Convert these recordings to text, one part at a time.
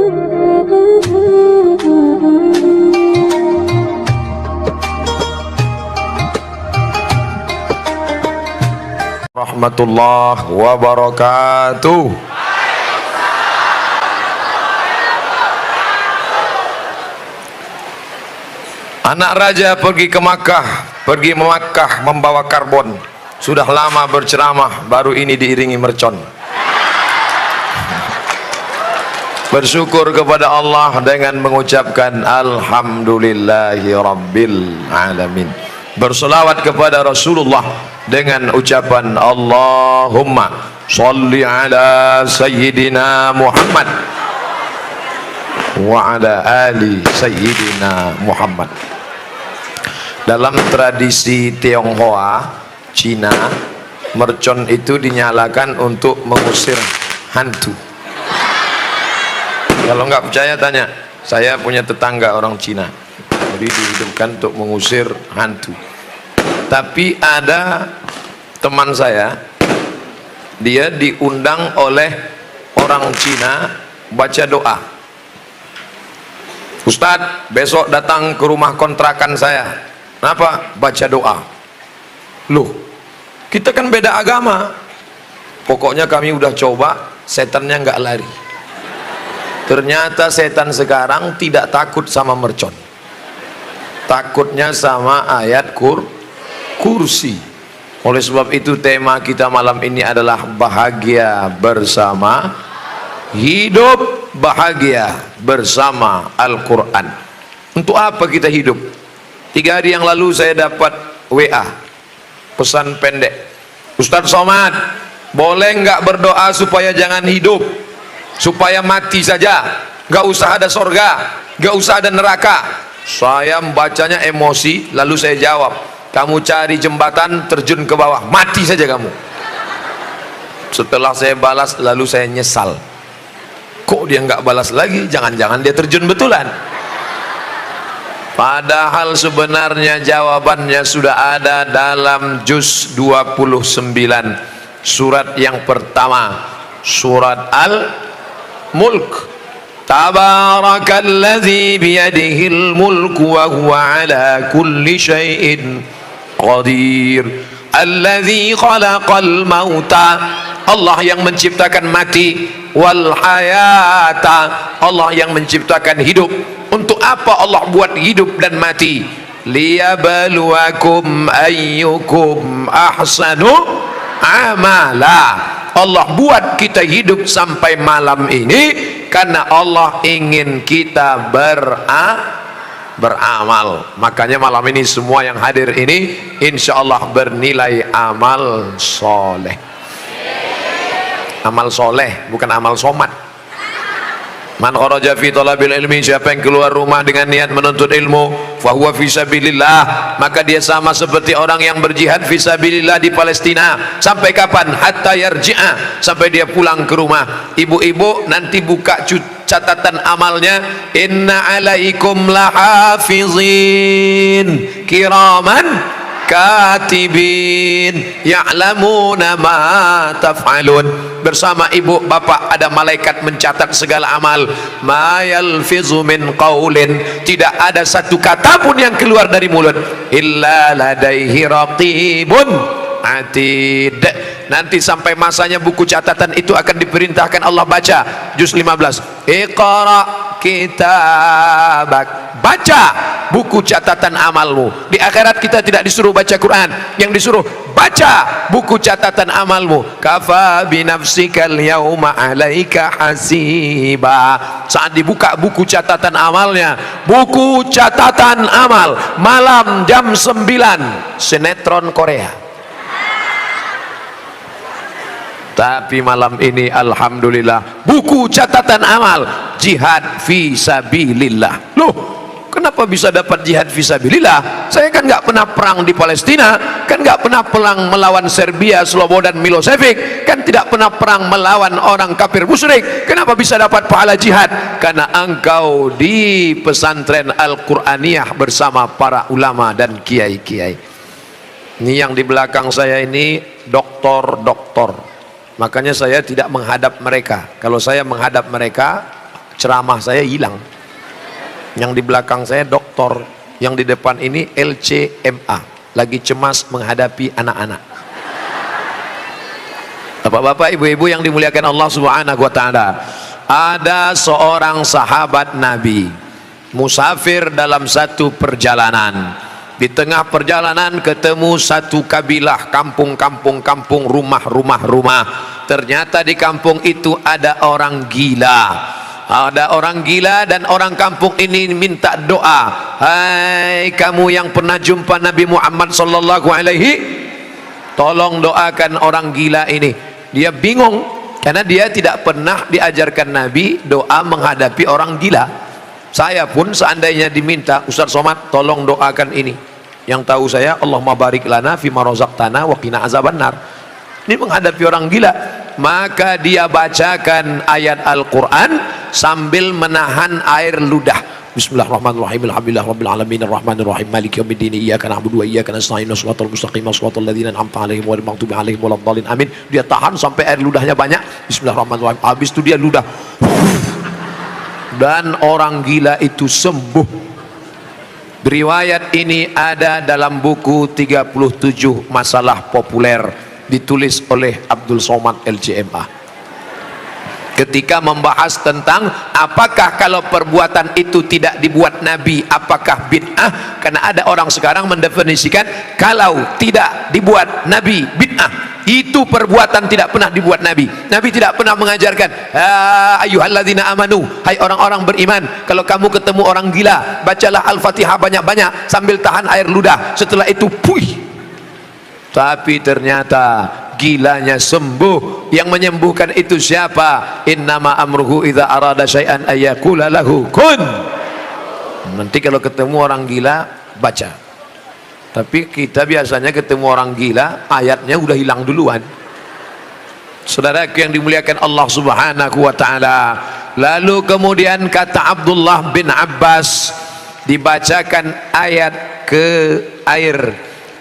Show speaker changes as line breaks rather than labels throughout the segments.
Rahmatullah wabarakatuh. Anak raja pergi ke Makkah, pergi ke Makkah membawa karbon. Sudah lama berceramah, baru ini diiringi mercon. Bersyukur kepada Allah dengan mengucapkan Alhamdulillahi Rabbil Alamin. Berselawat kepada Rasulullah dengan ucapan Allahumma salli ala Sayyidina Muhammad wa ala ali Sayyidina Muhammad. Dalam tradisi Tionghoa, Cina, mercon itu dinyalakan untuk mengusir hantu. Kalau nggak percaya tanya, saya punya tetangga orang Cina, jadi dihidupkan untuk mengusir hantu. Tapi ada teman saya, dia diundang oleh orang Cina baca doa. Ustadz, besok datang ke rumah kontrakan saya. Kenapa? Baca doa. Loh, kita kan beda agama. Pokoknya kami udah coba, setannya nggak lari. Ternyata setan sekarang tidak takut sama mercon, takutnya sama ayat kursi. Oleh sebab itu tema kita malam ini adalah bahagia bersama, hidup bahagia bersama Al-Quran. Untuk apa kita hidup? 3 hari yang lalu saya dapat WA, pesan pendek, Ustadz Somad, boleh nggak berdoa supaya jangan hidup, supaya mati saja, nggak usah ada sorga, nggak usah ada neraka. Saya membacanya emosi, lalu saya jawab, kamu cari jembatan, terjun ke bawah, mati saja kamu. Setelah saya balas, lalu saya nyesal, kok dia nggak balas lagi, jangan-jangan dia terjun betulan. Padahal sebenarnya jawabannya sudah ada dalam juz 29 surat yang pertama, surat Al-Mulk. Tabarakalladzi biyadihil mulku wa huwa ala kulli syai'in qadir. Alladzi khalaqal mauta, Allah yang menciptakan mati, wal hayata, Allah yang menciptakan hidup. Untuk apa Allah buat hidup dan mati? Liyabluwakum ayyukum ahsanu amala. Allah buat kita hidup sampai malam ini karena Allah ingin kita beramal. Makanya malam ini semua yang hadir ini insya Allah bernilai amal soleh. Amal soleh, bukan amal somat. Man kharaja fi talabil ilmi, siapa yang keluar rumah dengan niat menuntut ilmu, fahuwa fi sabilillah, maka dia sama seperti orang yang berjihad fi sabilillah di Palestina. Sampai kapan? Hatta yarji'a, sampai dia pulang ke rumah. Ibu-ibu nanti buka catatan amalnya, inna alaikum lahafizin kiraman katibin ya'lamuna ma taf'alun. Bersama ibu bapak ada malaikat mencatat segala amal. Ma yalfizu min qaulin, tidak ada satu kata pun yang keluar dari mulut, illa ladaihi raqibun atid. Nanti sampai masanya buku catatan itu akan diperintahkan Allah baca. Juz 15, Iqra kitabak, baca buku catatan amalmu. Di akhirat kita tidak disuruh baca Quran, yang disuruh baca buku catatan amalmu. Kafa binafsikal yauma alaika hasiba. Saat dibuka buku catatan amalnya, buku catatan amal, malam jam 9, sinetron Korea. Tapi malam ini alhamdulillah buku catatan amal jihad fi sabilillah. Loh, kenapa bisa dapat jihad fi sabilillah? Saya kan nggak pernah perang di Palestina, kan nggak pernah perang melawan Serbia, Slobodan Milosevic, kan tidak pernah perang melawan orang kafir musyrik. Kenapa bisa dapat pahala jihad? Karena engkau di pesantren Al-Qur'aniyah bersama para ulama dan kiai-kiai. Ini yang di belakang saya ini doktor-doktor. Makanya saya tidak menghadap mereka. Kalau saya menghadap mereka, ceramah saya hilang. Yang di belakang saya doktor, yang di depan ini LCMA, lagi cemas menghadapi anak-anak. Bapak-bapak, ibu-ibu yang dimuliakan Allah Subhanahu wa taala, ada seorang sahabat Nabi musafir dalam satu perjalanan. Di tengah perjalanan ketemu satu kabilah, kampung, rumah. Ternyata di kampung itu ada orang gila. Ada orang gila dan orang kampung ini minta doa. Hai kamu yang pernah jumpa Nabi Muhammad sallallahu alaihi, tolong doakan orang gila ini. Dia bingung karena dia tidak pernah diajarkan Nabi doa menghadapi orang gila. Saya pun seandainya diminta, Ustaz Somad tolong doakan ini, yang tahu saya Allahumma barik lana fima razaqtana wa qina azabannar. Ini menghadapi orang gila, maka dia bacakan ayat Al-Quran sambil menahan air ludah. Bismillahirrahmanirrahim. Alhamdulillahirabbil alamin arrahmanir rahim maliki yaumiddin iyyaka na'budu wa iyyaka nasta'in shiratal mustaqim shiratal ladzina an'amta 'alaihim ghairil maghdubi alaihim waladdallin. Amin. Dia tahan sampai air ludahnya banyak. Bismillahirrahmanirrahim. Habis itu dia ludah. Dan orang gila itu sembuh. Riwayat ini ada dalam buku 37 masalah populer, ditulis oleh Abdul Somad LCMA. Ketika membahas tentang apakah kalau perbuatan itu tidak dibuat Nabi, apakah bid'ah? Karena ada orang sekarang mendefinisikan kalau tidak dibuat Nabi bid'ah, itu perbuatan tidak pernah dibuat Nabi. Nabi tidak pernah mengajarkan ayyuhalladzina amanu, hai orang-orang beriman, kalau kamu ketemu orang gila bacalah Al-Fatihah banyak-banyak sambil tahan air ludah, setelah itu puih. Tapi ternyata gilanya sembuh. Yang menyembuhkan itu siapa? Innama amruhu idza arada syai'an ayyaqula lahu kun. Nanti kalau ketemu orang gila baca. Tapi kita biasanya ketemu orang gila ayatnya udah hilang duluan. Saudaraku yang dimuliakan Allah Subhanahu wa taala, lalu kemudian kata Abdullah bin Abbas, dibacakan ayat ke air,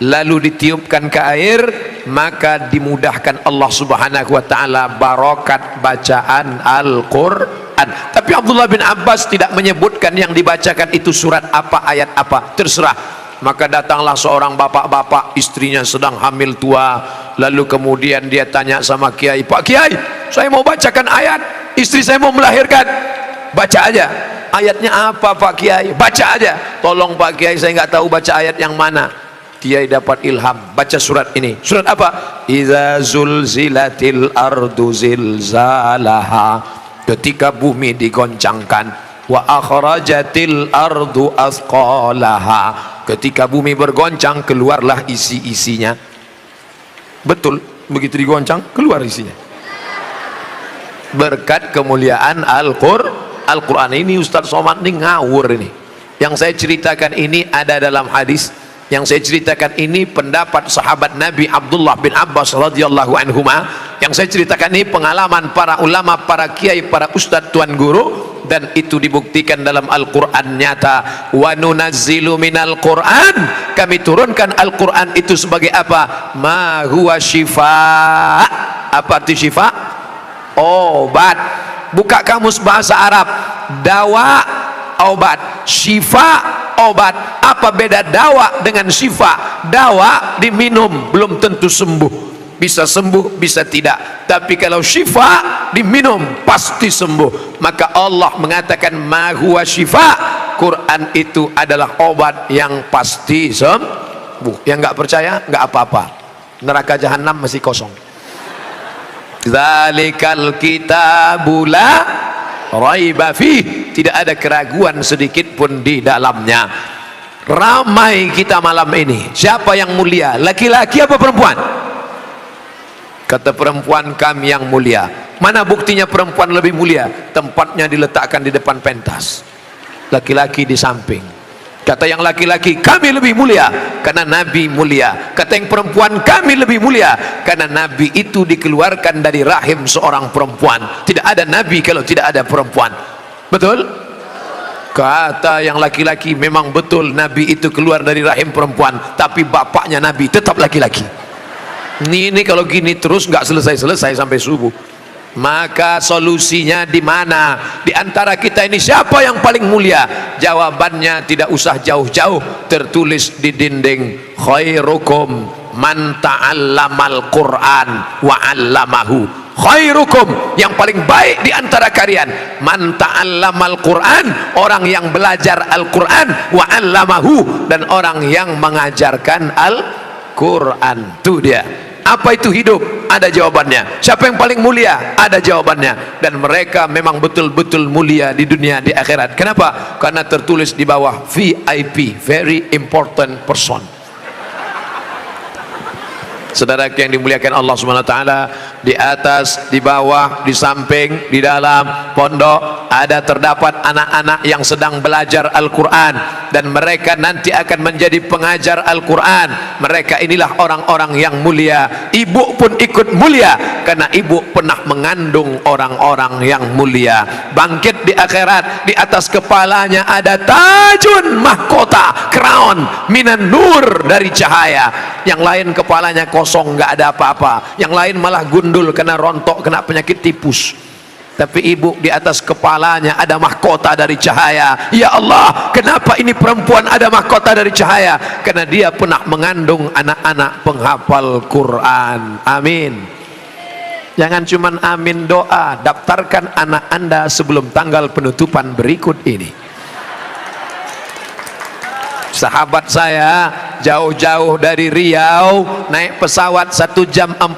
lalu ditiupkan ke air, maka dimudahkan Allah Subhanahu wa taala barokat bacaan Al-Qur'an. Tapi Abdullah bin Abbas tidak menyebutkan yang dibacakan itu surat apa, ayat apa, terserah. Maka datanglah seorang bapak-bapak, istrinya sedang hamil tua, lalu kemudian dia tanya sama kiai, Pak Kiai, saya mau bacakan ayat, istri saya mau melahirkan. Baca aja. Ayatnya apa Pak Kiai? Baca aja. Tolong Pak Kiai, saya nggak tahu baca ayat yang mana. Kiai dapat ilham, baca surat ini. Surat apa? Idza zulzilatil ardu zilzalaha, ketika bumi digoncangkan. Wa akhrajatil ardu athqalaha, ketika bumi bergoncang keluarlah isi-isinya. Betul, begitu digoncang keluar isinya. Berkat kemuliaan Al-Quran ini. Ustaz Somad ini ngawur ini. Yang saya ceritakan ini ada dalam hadis. Yang saya ceritakan ini pendapat sahabat Nabi Abdullah bin Abbas radhiyallahu anhuma. Yang saya ceritakan ini pengalaman para ulama, para kiai, para ustadz, tuan guru, dan itu dibuktikan dalam Al-Quran nyata. Wa nunazzilu minal Quran, kami turunkan Al-Quran itu sebagai apa? Ma huwa syifa. Apa arti syifa? Obat. Buka kamus bahasa Arab. Dawa, obat. Syifa, obat. Apa beda dawa dengan syifa? Dawa diminum belum tentu sembuh, bisa sembuh bisa tidak. Tapi kalau syifa diminum pasti sembuh. Maka Allah mengatakan ma huwa syifa, Quran itu adalah obat yang pasti sembuh. Yang nggak percaya nggak apa-apa, neraka jahanam masih kosong. Dzalikal kitabul la raiba fih, tidak ada keraguan sedikit pun di dalamnya. Ramai kita malam ini, siapa yang mulia, laki-laki apa perempuan? Kata perempuan, kami yang mulia. Mana buktinya perempuan lebih mulia? Tempatnya diletakkan di depan pentas, laki-laki di samping. Kata yang laki-laki, kami lebih mulia karena Nabi mulia. Kata yang perempuan, kami lebih mulia karena Nabi itu dikeluarkan dari rahim seorang perempuan. Tidak ada Nabi kalau tidak ada perempuan. Betul? Kata yang laki-laki, memang betul Nabi itu keluar dari rahim perempuan, tapi bapaknya Nabi tetap laki-laki. Ini kalau gini terus nggak selesai-selesai sampai subuh. Maka solusinya di mana? Di antara kita ini siapa yang paling mulia? Jawabannya tidak usah jauh-jauh, tertulis di dinding, khairukum man ta'allamal Qur'an wa 'allamahu. Khairukum, yang paling baik di antara kalian, man ta'allamal Qur'an, orang yang belajar Al-Qur'an, wa 'allamahu, dan orang yang mengajarkan Al-Qur'an. Itu dia. Apa itu hidup? Ada jawabannya. Siapa yang paling mulia? Ada jawabannya. Dan mereka memang betul-betul mulia di dunia, di akhirat. Kenapa? Karena tertulis di bawah VIP, very important person. Saudara yang dimuliakan Allah Subhanahu wa taala, di atas, di bawah, di samping, di dalam pondok ada terdapat anak-anak yang sedang belajar Al-Qur'an, dan mereka nanti akan menjadi pengajar Al-Qur'an. Mereka inilah orang-orang yang mulia. Ibu pun ikut mulia karena ibu pernah mengandung orang-orang yang mulia. Bangkit di akhirat, di atas kepalanya ada tajun, mahkota, crown minan nur, dari cahaya. Yang lain kepalanya kosong, nggak ada apa-apa. Yang lain malah gundul kena rontok, kena penyakit tipus. Tapi ibu di atas kepalanya ada mahkota dari cahaya. Ya Allah, kenapa ini perempuan ada mahkota dari cahaya? Karena dia pernah mengandung anak-anak penghafal Quran. Amin. Jangan cuman amin doa, daftarkan anak Anda sebelum tanggal penutupan berikut ini. Sahabat saya jauh-jauh dari Riau naik pesawat 1 jam 40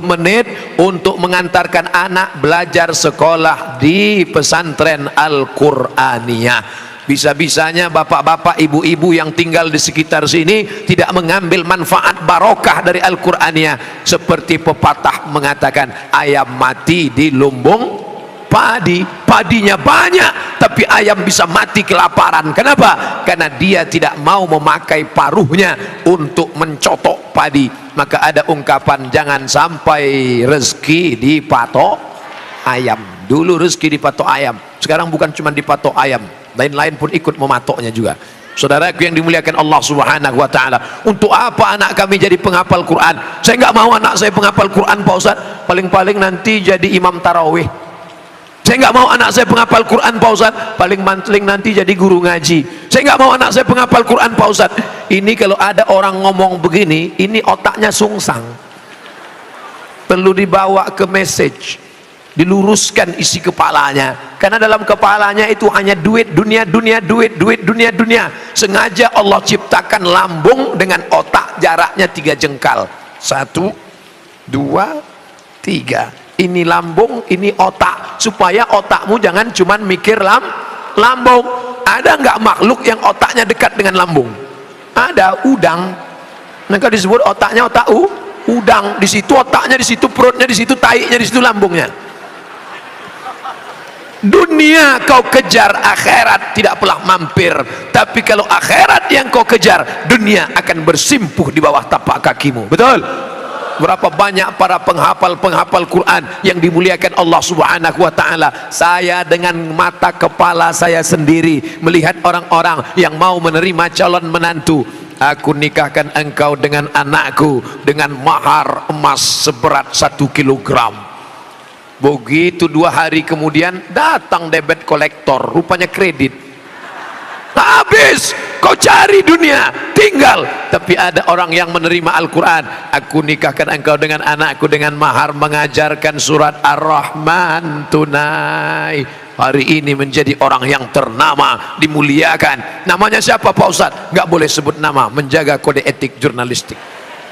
menit untuk mengantarkan anak belajar sekolah di pesantren Al-Qur'aniyah. Bisa-bisanya bapak-bapak, ibu-ibu yang tinggal di sekitar sini tidak mengambil manfaat barokah dari Al-Qur'aniyah. Seperti pepatah mengatakan, ayam mati di lumbung padi, padinya banyak tapi ayam bisa mati kelaparan. Kenapa? Karena dia tidak mau memakai paruhnya untuk mencotok padi. Maka ada ungkapan, jangan sampai rezeki dipatok ayam. Dulu rezeki dipatok ayam, sekarang bukan cuma dipatok ayam, lain-lain pun ikut mematoknya juga. Saudaraku yang dimuliakan Allah Subhanahu wa taala, untuk apa anak kami jadi penghafal Quran? Saya nggak mau anak saya penghafal Quran, Pak Ustaz. Paling-paling nanti jadi imam tarawih. Saya nggak mau anak saya penghafal Quran, Pak Ustaz. Paling mantling nanti jadi guru ngaji. Saya nggak mau anak saya penghafal Quran, Pak Ustaz. Ini kalau ada orang ngomong begini, ini otaknya sungsang. Perlu dibawa ke message, diluruskan isi kepalanya. Karena dalam kepalanya itu hanya duit, dunia, dunia, duit, duit, dunia, dunia. Sengaja Allah ciptakan lambung dengan otak jaraknya 3 jengkal. 1, 2, 3. Ini lambung, ini otak, supaya otakmu jangan cuman mikir lambung. Ada nggak makhluk yang otaknya dekat dengan lambung? Ada, udang. Maka disebut otaknya otak udang. Di situ otaknya, di situ perutnya, di situ taiknya, di situ lambungnya. Dunia kau kejar, akhirat tidak pernah mampir. Tapi kalau akhirat yang kau kejar, dunia akan bersimpuh di bawah tapak kakimu. Betul? Berapa banyak para penghafal Quran yang dimuliakan Allah Subhanahu wa taala. Saya dengan mata kepala saya sendiri melihat orang-orang yang mau menerima calon menantu. Aku nikahkan engkau dengan anakku dengan mahar emas seberat 1 kilogram. Begitu 2 hari kemudian datang debit kolektor, rupanya kredit. Habis kau cari dunia, tinggal. Tapi ada orang yang menerima Al-Quran. Aku nikahkan engkau dengan anakku dengan mahar mengajarkan surat Ar-Rahman tunai. Hari ini menjadi orang yang ternama, dimuliakan. Namanya siapa, Pak Ustaz? Nggak boleh sebut nama, menjaga kode etik jurnalistik.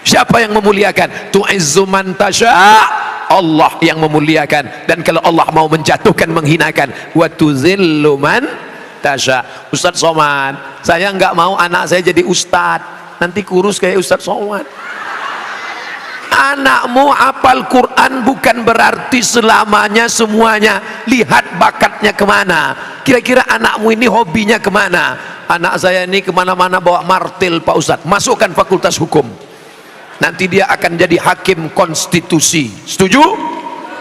Siapa yang memuliakan? Tu'izzu man tasha', Allah yang memuliakan. Dan kalau Allah mau menjatuhkan, menghinakan, wa tuzillu man tasha'. Ustadz Somad, saya nggak mau anak saya jadi ustadz, nanti kurus kayak Ustadz Somad. Anakmu hafal Quran bukan berarti selamanya semuanya. Lihat bakatnya kemana. Kira-kira anakmu ini hobinya kemana? Anak saya ini kemana-mana bawa martil, Pak Ustadz. Masukkan fakultas hukum, nanti dia akan jadi hakim konstitusi. Setuju?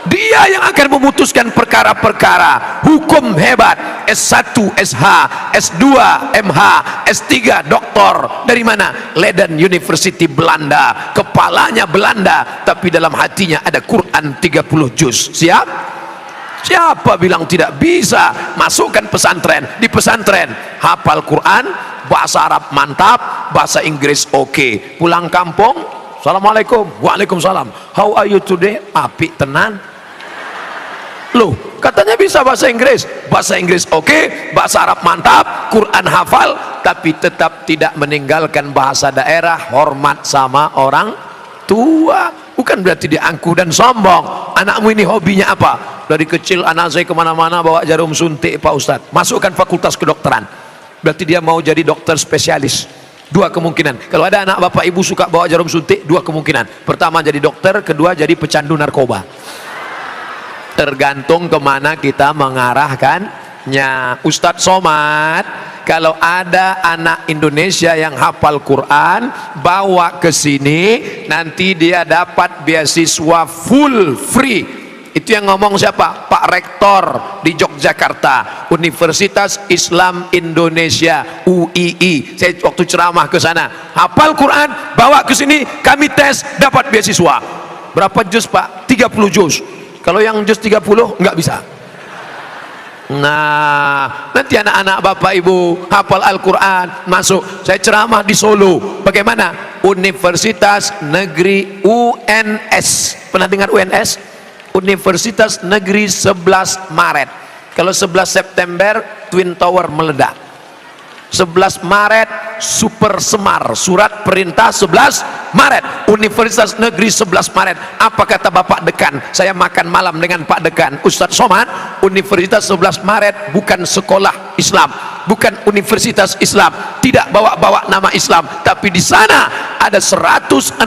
Dia yang akan memutuskan perkara-perkara hukum hebat. S1, SH, S2, MH, S3, doktor. Dari mana? Leiden University Belanda. Kepalanya Belanda, tapi dalam hatinya ada Quran 30 juz. Siap? Siapa bilang tidak bisa? Masukkan pesantren. Di pesantren hafal Quran, bahasa Arab mantap, bahasa Inggris oke. Pulang kampung, assalamualaikum, waalaikumsalam, how are you today? Apik tenan. Loh, katanya bisa bahasa Inggris oke, bahasa Arab mantap, Quran hafal, tapi tetap tidak meninggalkan bahasa daerah, hormat sama orang tua. Bukan berarti dia angkuh dan sombong. Anakmu ini hobinya apa? Dari kecil anak saya kemana-mana bawa jarum suntik Pak Ustadz. Masukkan fakultas kedokteran. Berarti dia mau jadi dokter spesialis. Dua kemungkinan. Kalau ada anak bapak ibu suka bawa jarum suntik, dua kemungkinan. Pertama jadi dokter, kedua jadi pecandu narkoba. Tergantung kemana kita mengarahkannya. Ustadz Somad, kalau ada anak Indonesia yang hafal Quran, bawa ke sini, nanti dia dapat beasiswa full free. Itu yang ngomong siapa? Pak Rektor di Yogyakarta, Universitas Islam Indonesia, UII. Saya waktu ceramah ke sana, hafal Quran, bawa ke sini, kami tes, dapat beasiswa. Berapa juz Pak? 30 juz. Kalau yang juz 30 nggak bisa. Nah, nanti anak-anak bapak ibu hafal Al-Quran masuk. Saya ceramah di Solo. Bagaimana? Universitas Negeri UNS. Pernah dengar UNS? Universitas Negeri 11 Maret. Kalau 11 September Twin Tower meledak. 11 Maret Super Semar, surat perintah 11 Maret, Universitas Negeri 11 Maret. Apa kata Bapak Dekan? Saya makan malam dengan Pak Dekan, Ustadz Somad. Universitas 11 Maret bukan sekolah Islam, bukan universitas Islam, tidak bawa-bawa nama Islam, tapi di sana ada 160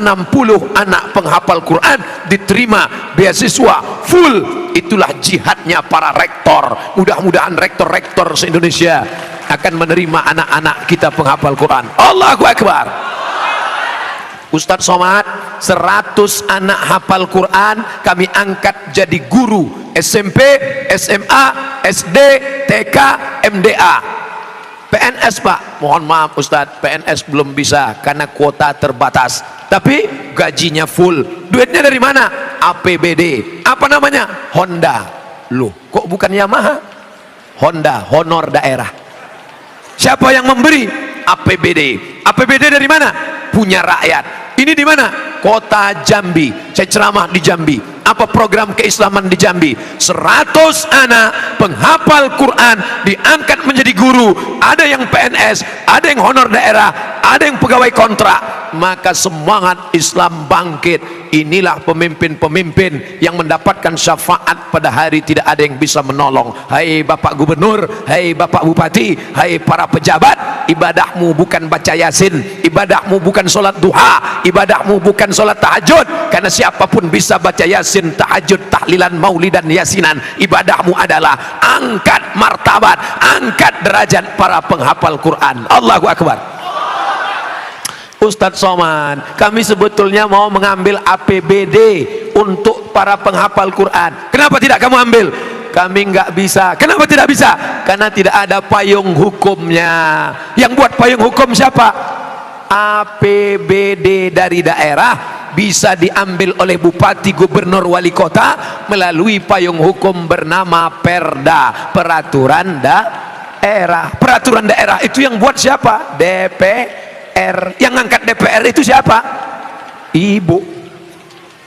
anak penghafal Quran diterima beasiswa full. Itulah jihadnya para rektor. Mudah-mudahan rektor-rektor se-Indonesia akan menerima anak-anak kita penghafal Quran. Allahu Akbar. Ustadz Somad, 100 anak hafal Quran kami angkat jadi guru SMP, SMA, SD, TK, MDA. PNS Pak, mohon maaf Ustadz, PNS belum bisa karena kuota terbatas, tapi gajinya full. Duitnya dari mana? APBD. Apa namanya? Honda. Loh, kok bukan Yamaha? Honda, honor daerah. Siapa yang memberi? APBD. APBD dari mana? Punya rakyat. Ini di mana? Kota Jambi. Saya ceramah di Jambi. Apa program keislaman di Jambi? 100 anak penghafal Quran diangkat menjadi guru. Ada yang PNS, ada yang honor daerah, ada yang pegawai kontrak. Maka semangat Islam bangkit. Inilah pemimpin-pemimpin yang mendapatkan syafaat pada hari tidak ada yang bisa menolong. Hai Bapak Gubernur, hai Bapak Bupati, hai para pejabat, ibadahmu bukan baca Yasin, ibadahmu bukan sholat duha, ibadahmu bukan sholat tahajud, karena siapapun bisa baca Yasin, tahajud, tahlilan, maulidan, yasinan. Ibadahmu adalah angkat martabat, angkat derajat para penghafal Quran. Allahu Akbar. Ustadz Somad, kami sebetulnya mau mengambil APBD untuk para penghafal Quran. Kenapa tidak kamu ambil? Kami nggak bisa. Kenapa tidak bisa? Karena tidak ada payung hukumnya. Yang buat payung hukum siapa? APBD dari daerah bisa diambil oleh bupati, gubernur, wali kota melalui payung hukum bernama Perda, peraturan daerah. Peraturan daerah itu yang buat siapa? DPR. Yang ngangkat DPR itu siapa? Ibu.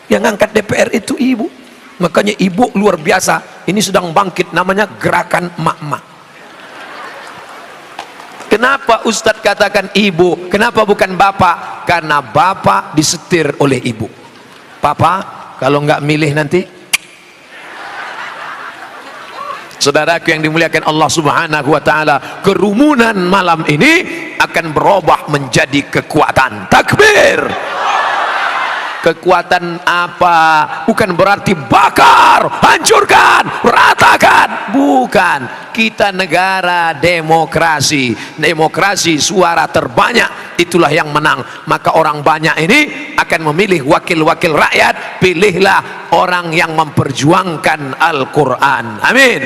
Yang ngangkat DPR itu ibu. Makanya ibu luar biasa. Ini sedang bangkit, namanya gerakan emak-emak. Kenapa Ustadz katakan ibu? Kenapa bukan bapak? Karena bapak disetir oleh ibu. Papa kalau nggak milih nanti. Saudaraku yang dimuliakan Allah Subhanahu wa taala, kerumunan malam ini akan berubah menjadi kekuatan. Takbir.
Kekuatan apa? Bukan berarti bakar, hancurkan, ratakan. Bukan. Kita negara demokrasi. Demokrasi suara terbanyak, itulah yang menang. Maka orang banyak ini akan memilih wakil-wakil rakyat. Pilihlah orang yang memperjuangkan Al-Quran. Amin.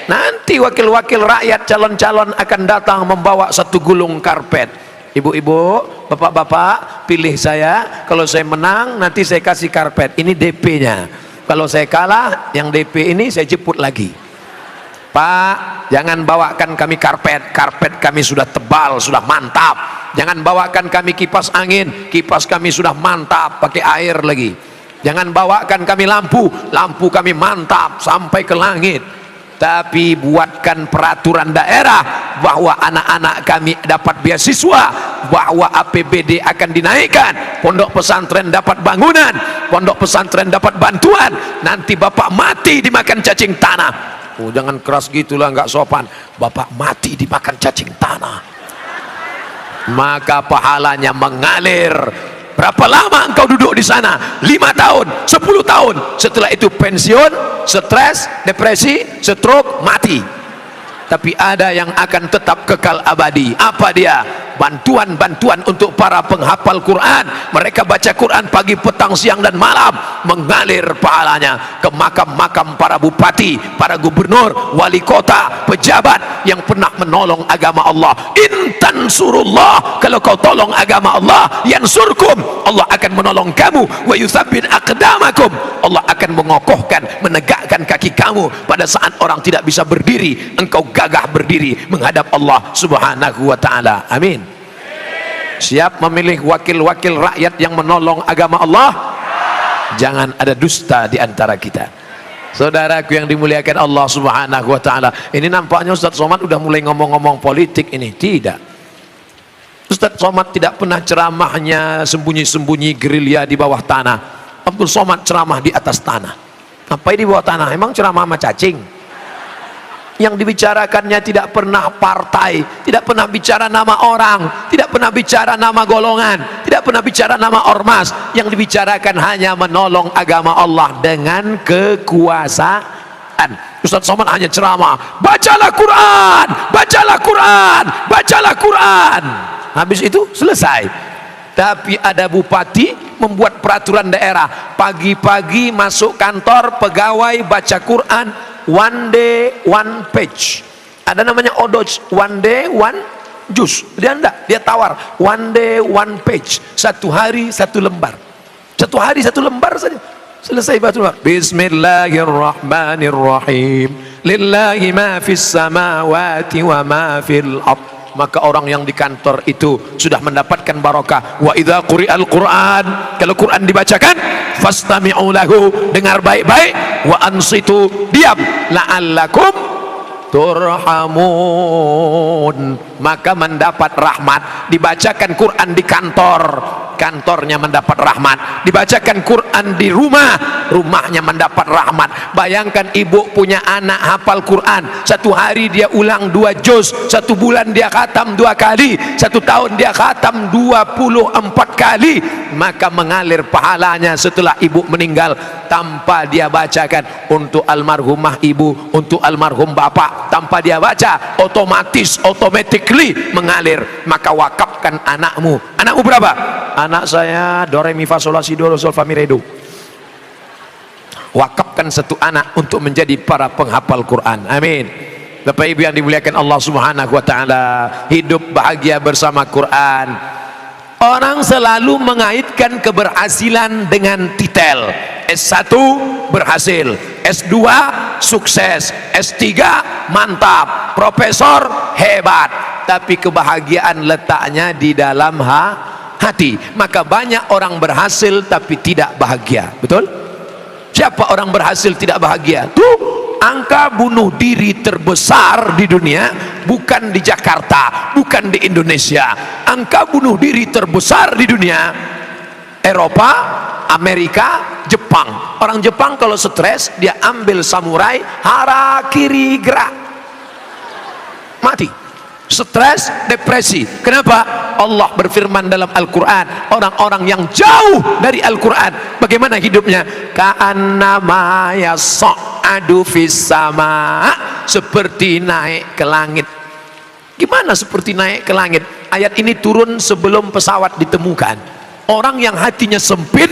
Nanti wakil-wakil rakyat calon-calon akan datang membawa satu gulung karpet. Ibu-ibu, bapak-bapak, pilih saya. Kalau saya menang, nanti saya kasih karpet. Ini DP-nya. Kalau saya kalah, yang DP ini saya jemput lagi. Pak, jangan bawakan kami karpet. Karpet kami sudah tebal, sudah mantap. Jangan bawakan kami kipas angin. Kipas kami sudah mantap, pakai air lagi. Jangan bawakan kami lampu. Lampu kami mantap, sampai ke langit. Tapi buatkan peraturan daerah bahwa anak-anak kami dapat beasiswa, bahwa APBD akan dinaikkan, pondok pesantren dapat bangunan, pondok pesantren dapat bantuan. Nanti bapak mati dimakan cacing tanah. Oh, jangan keras gitulah, nggak sopan. Bapak mati dimakan cacing tanah, maka pahalanya mengalir. Berapa lama engkau duduk di sana? 5 tahun, 10 tahun. Setelah itu pensiun, stres, depresi, stroke, mati. Tapi ada yang akan tetap kekal abadi. Apa dia? Bantuan-bantuan untuk para penghafal Quran. Mereka baca Quran pagi, petang, siang dan malam. Mengalir pahalanya ke makam-makam para bupati, para gubernur, wali kota, pejabat yang pernah menolong agama Allah. Intan surullah, kalau kau tolong agama Allah, yansurkum, Allah akan menolong kamu. Wa yutsabbit aqdamakum, Allah akan mengokohkan, menegakkan kaki kamu. Pada saat orang tidak bisa berdiri, engkau gagah berdiri menghadap Allah subhanahu wa ta'ala. Amin. Siap memilih wakil-wakil rakyat yang menolong agama Allah? Jangan ada dusta di antara kita. Saudaraku yang dimuliakan Allah subhanahu wa ta'ala, ini nampaknya Ustaz Somad udah mulai ngomong-ngomong politik ini. Tidak. Ustaz Somad tidak pernah ceramahnya sembunyi-sembunyi gerilya di bawah tanah. Abdul Somad ceramah di atas tanah. Apa di bawah tanah? Emang ceramah sama cacing? Yang dibicarakannya tidak pernah partai, tidak pernah bicara nama orang, tidak pernah bicara nama golongan, tidak pernah bicara nama ormas. Yang dibicarakan hanya menolong agama Allah dengan kekuasaan. Ustaz Somad hanya ceramah, bacalah Quran, bacalah Quran, bacalah Quran. Habis itu selesai. Tapi ada bupati membuat peraturan daerah, pagi-pagi masuk kantor pegawai baca Quran, one day one page. Ada namanya odoj, one day one juz. Dia enggak, dia tawar one day one page, satu hari satu lembar, satu hari satu lembar saja, selesai baca lembar. Bismillahirrahmanirrahim, lillahi ma fis samawati wa ma fil ardh. Maka orang yang di kantor itu sudah mendapatkan barokah. Wa idza quri'al Qur'an, kalau Quran dibacakan, fastami'u lahu, dengar baik-baik, wa ansitu, diam, la'allakum turhamun, maka mendapat rahmat. Dibacakan Quran di kantor, kantornya mendapat rahmat. Dibacakan Quran di rumah, rumahnya mendapat rahmat. Bayangkan ibu punya anak hafal Quran, satu hari dia ulang 2 juz, satu bulan dia khatam 2 kali, satu tahun dia khatam 24 kali, maka mengalir pahalanya setelah ibu meninggal tanpa dia bacakan. Untuk almarhumah ibu, untuk almarhum bapak, tanpa dia baca, otomatis, automatically mengalir. Maka wakafkan anakmu. Anakmu berapa? Anak saya do re mi fa sol la si do sol fa mi re do. Wakafkan satu anak untuk menjadi para penghafal Quran. Amin. Bapak Ibu yang dimuliakan Allah subhanahu wa ta'ala, hidup bahagia bersama Quran. Orang selalu mengaitkan keberhasilan dengan titel. S1 berhasil, S2 sukses, S3 mantap, profesor hebat. Tapi kebahagiaan letaknya di dalam hati. Maka banyak orang berhasil tapi tidak bahagia. Betul? Siapa orang berhasil tidak bahagia? Tuh, angka bunuh diri terbesar di dunia bukan di Jakarta, bukan di Indonesia. Angka bunuh diri terbesar di dunia Eropa, Amerika, Jepang. Orang Jepang kalau stres, dia ambil samurai, harakiri gerak, mati. Stres, depresi. Kenapa? Allah berfirman dalam Al-Quran, orang-orang yang jauh dari Al-Quran bagaimana hidupnya? Ka'annama yas'adu fis sama, seperti naik ke langit. Gimana seperti naik ke langit? Ayat ini turun sebelum pesawat ditemukan. Orang yang hatinya sempit,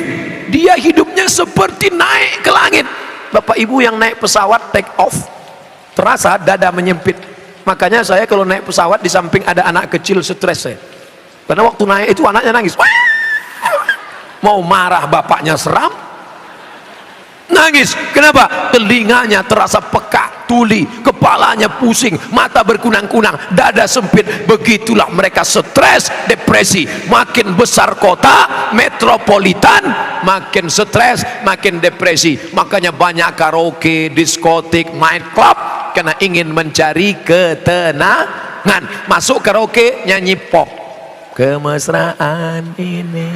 dia hidupnya seperti naik ke langit. Bapak ibu yang naik pesawat take off, terasa dada menyempit. Makanya saya kalau naik pesawat di samping ada anak kecil stres saya. Karena waktu naik itu anaknya nangis. Mau marah bapaknya seram, nangis. Kenapa? Telinganya terasa peka, tuli, kepalanya pusing, mata berkunang-kunang, dada sempit. Begitulah mereka stres, depresi. Makin besar kota metropolitan, makin stres, makin depresi. Makanya banyak karaoke, diskotik, night club, karena ingin mencari ketenangan. Masuk karaoke nyanyi pop, kemesraan ini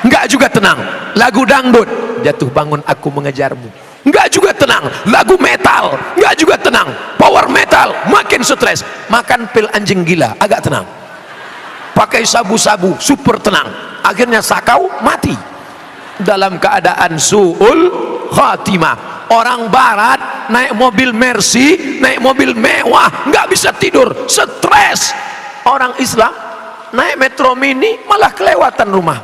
enggak juga tenang. Lagu dangdut, jatuh bangun aku mengejarmu, enggak juga tenang. Lagu metal, enggak juga tenang. Power metal, makin stres. Makan pil anjing gila, agak tenang. Pakai sabu-sabu, super tenang. Akhirnya sakau, mati dalam keadaan su'ul khatimah. Orang barat naik mobil Mercy, naik mobil mewah, nggak bisa tidur, stres. Orang Islam naik metro mini malah kelewatan rumah.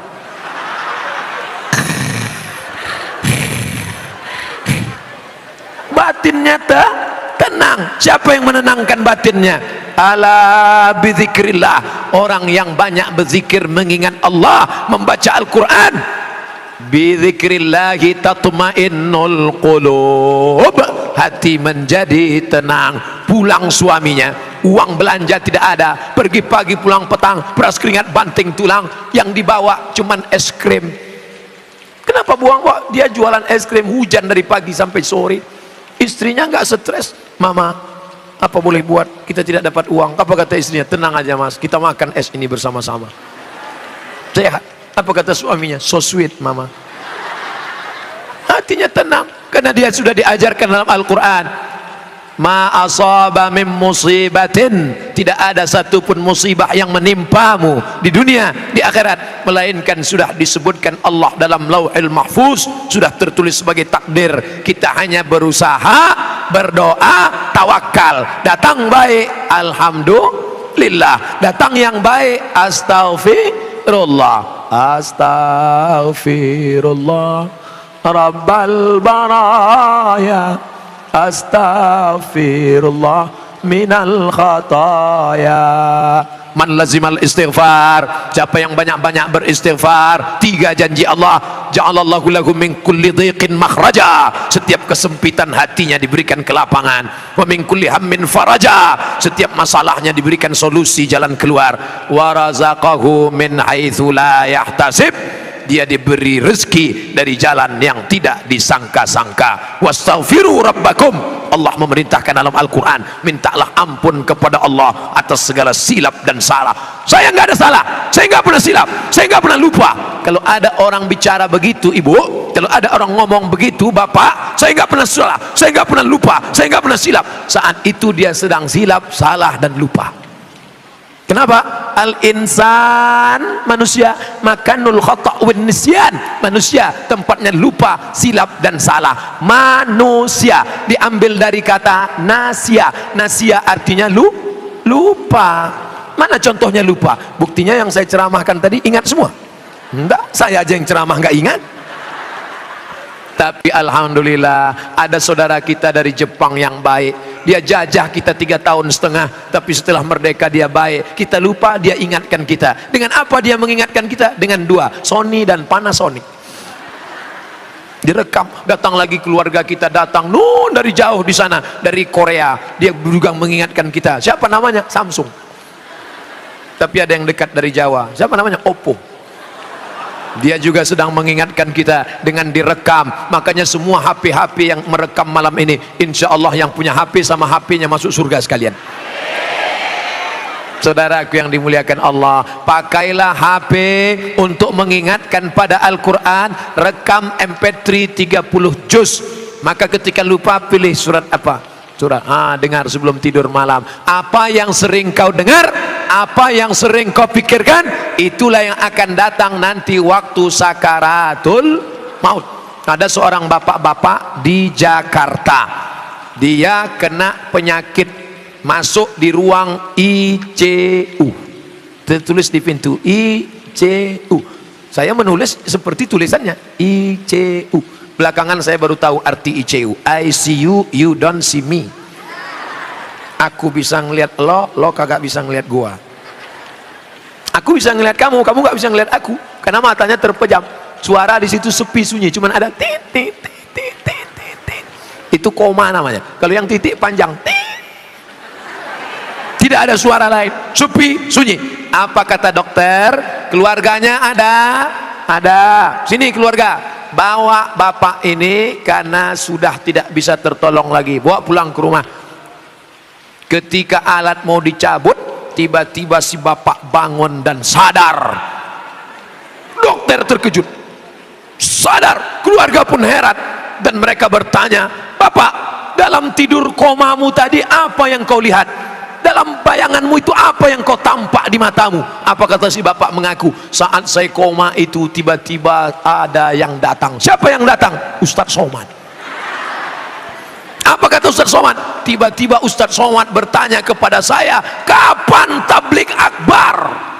Batinnya tenang. Siapa yang menenangkan batinnya? Ala bizikrillah, orang yang banyak berzikir mengingat Allah, membaca Al-Quran. Bizikrillahi tatmainnul qulub, hati menjadi tenang. Pulang suaminya, uang belanja tidak ada, pergi pagi pulang petang, beras keringat banting tulang, yang dibawa cuman es krim. Kenapa buang kok? Dia jualan es krim, hujan dari pagi sampai sore. Istrinya nggak stres. Mama, apa boleh buat? Kita tidak dapat uang. Apa kata istrinya? Tenang aja mas, kita makan es ini bersama-sama. Sehat. Apa kata suaminya? So sweet mama. Hatinya tenang karena dia sudah diajarkan dalam Al-Quran, ma asaba min musibatin, tidak ada satupun musibah yang menimpamu di dunia, di akhirat, melainkan sudah disebutkan Allah dalam Lauhil Mahfuz, sudah tertulis sebagai takdir. Kita hanya berusaha, berdoa, tawakal. Datang baik, alhamdulillah. Datang yang baik, astaghfirullah, astaghfirullah Rabbal baraya, astaghfirullah minal khataya. Man lazimal istighfar, siapa yang banyak-banyak beristighfar. 3 janji Allah, ja'alallahu lahu min kulli dhiqin makhraja, setiap kesempitan hatinya diberikan kelapangan. Wa min kulli hammin faraja, setiap masalahnya diberikan solusi, jalan keluar. Wa razaqahu min haitsu la yahtasib, dia diberi rezeki dari jalan yang tidak disangka-sangka. Wastaghfiru rabbakum, Allah memerintahkan dalam Al-Quran, mintalah ampun kepada Allah atas segala silap dan salah. Saya nggak ada salah, saya nggak pernah silap, saya nggak pernah lupa. Kalau ada orang bicara begitu ibu, kalau ada orang ngomong begitu bapak, saya nggak pernah salah, saya nggak pernah lupa, saya nggak pernah silap. Saat itu dia sedang silap, salah dan lupa. Kenapa? Al-insan, manusia, makanul khata' wan nisyan, manusia tempatnya lupa, silap dan salah. Manusia diambil dari kata nasia. Nasia artinya lupa. Mana contohnya lupa? Buktinya yang saya ceramahkan tadi ingat semua? Enggak, saya aja yang ceramah nggak ingat. Tapi alhamdulillah ada saudara kita dari Jepang yang baik. Dia jajah kita 3,5 tahun, tapi setelah merdeka dia baik. Kita lupa, dia ingatkan kita. Dengan apa dia mengingatkan kita? Dengan 2, Sony dan Panasonic. Direkam, datang lagi keluarga kita, datang dari jauh di sana, dari Korea. Dia juga mengingatkan kita. Siapa namanya? Samsung. Tapi ada yang dekat dari Jawa. Siapa namanya? Oppo. Dia juga sedang mengingatkan kita dengan direkam. Makanya semua HP-HP yang merekam malam ini, insya Allah yang punya HP sama HP-nya masuk surga sekalian. Saudaraku yang dimuliakan Allah, pakailah HP untuk mengingatkan pada Al-Quran. Rekam MP3 30 juz. Maka ketika lupa, pilih surat apa? Surat dengar sebelum tidur malam. Apa yang sering kau dengar? apa yang sering kau pikirkan, itulah yang akan datang nanti waktu sakaratul maut. Ada seorang bapak-bapak di Jakarta, dia kena penyakit, masuk di ruang ICU, tertulis di pintu ICU. Saya menulis seperti tulisannya ICU. Belakangan saya baru tahu arti ICU. I see you, you don't see me. Aku bisa ngelihat lo kagak bisa ngelihat gua. Aku bisa ngelihat kamu, kamu gak bisa ngelihat aku, karena matanya terpejam. Suara di situ sepi sunyi, cuman ada tit tit tit tit tit tit. Itu koma namanya. Kalau yang titik panjang, tit. Tidak ada suara lain, sepi sunyi. Apa kata dokter? Keluarganya ada. Sini keluarga, bawa bapak ini karena sudah tidak bisa tertolong lagi, bawa pulang ke rumah. Ketika alat mau dicabut, tiba-tiba si bapak bangun dan sadar. Dokter terkejut, sadar, keluarga pun heran, dan mereka bertanya, "Bapak, dalam tidur komamu tadi apa yang kau lihat? Dalam bayanganmu itu apa yang kau tampak di matamu?" Apa kata si bapak mengaku, "Saat saya koma itu tiba-tiba ada yang datang." Siapa yang datang? Ustadz Somad. Apa kata Ustadz Somad? Tiba-tiba Ustadz Somad bertanya kepada saya, "Kapan tablik akbar?"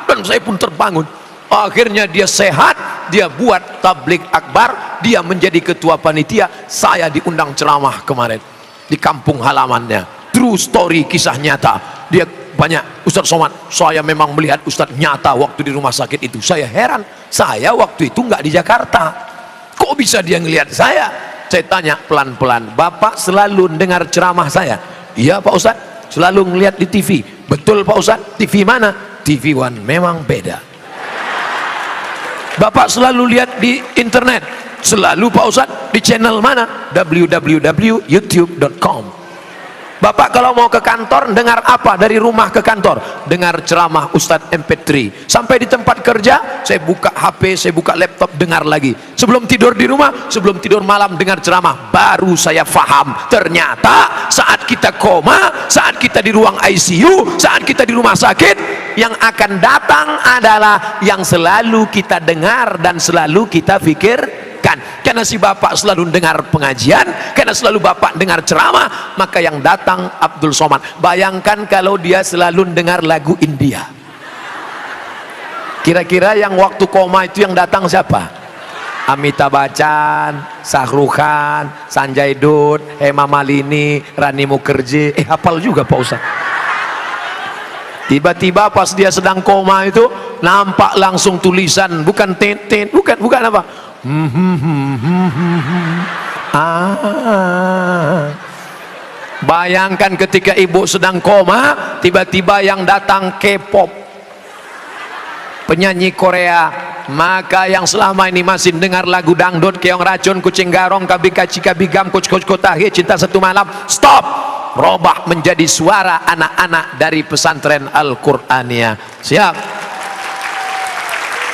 Dan saya pun terbangun. Akhirnya dia sehat, dia buat tablik akbar, dia menjadi ketua panitia. Saya diundang ceramah kemarin di kampung halamannya. True story, kisah nyata. Dia banyak, Ustadz Somad, saya memang melihat Ustadz nyata waktu di rumah sakit itu. Saya heran, saya waktu itu nggak di Jakarta, kok bisa dia ngelihat saya? Saya tanya pelan-pelan, "Bapak selalu dengar ceramah saya?" "Iya Pak Ustadz, selalu ngelihat di TV." "Betul Pak Ustadz, TV mana?" "TV One." "Memang beda." "Bapak selalu lihat di internet?" "Selalu Pak Ustadz." "Di channel mana?" www.youtube.com. "Bapak kalau mau ke kantor dengar apa dari rumah ke kantor?" "Dengar ceramah Ustadz MP3. Sampai di tempat kerja saya buka HP, saya buka laptop, dengar lagi. Sebelum tidur di rumah, sebelum tidur malam dengar ceramah." Baru saya faham, ternyata saat kita koma, saat kita di ruang ICU, saat kita di rumah sakit, yang akan datang adalah yang selalu kita dengar dan selalu kita pikirkan. Karena si bapak selalu dengar pengajian, karena selalu bapak dengar ceramah, maka yang datang Abdul Somad. Bayangkan kalau dia selalu dengar lagu India. Kira-kira yang waktu koma itu yang datang siapa? Amitabh Bachchan, Shah Rukh Khan, Sanjay Dutt, Hema Malini, Rani Mukherjee. Hafal juga Pak Ustaz. Tiba-tiba pas dia sedang koma itu nampak langsung tulisan, bukan tet, bukan apa? Bayangkan ketika ibu sedang koma, tiba-tiba yang datang K-pop, penyanyi Korea. Maka yang selama ini masih dengar lagu dangdut, keong racun, kucing garong, kabi kaci kabi gam, kuc kotahe, cinta satu malam, stop, robah menjadi suara anak-anak dari pesantren Al-Qur'aniyah. Siap?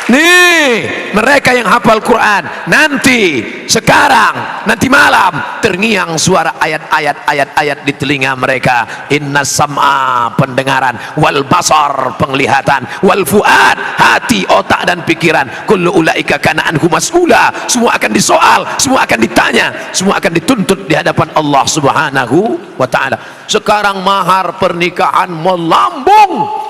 Nih mereka yang hafal Quran, nanti sekarang nanti malam terngiang suara ayat-ayat di telinga mereka. Inna sam'a, pendengaran, wal basar, penglihatan, wal fuad, hati, otak dan pikiran, kullu ulaika kana anhu mas'ula, semua akan disoal, semua akan ditanya, semua akan dituntut di hadapan Allah Subhanahu wa ta'ala. Sekarang mahar pernikahan melambung.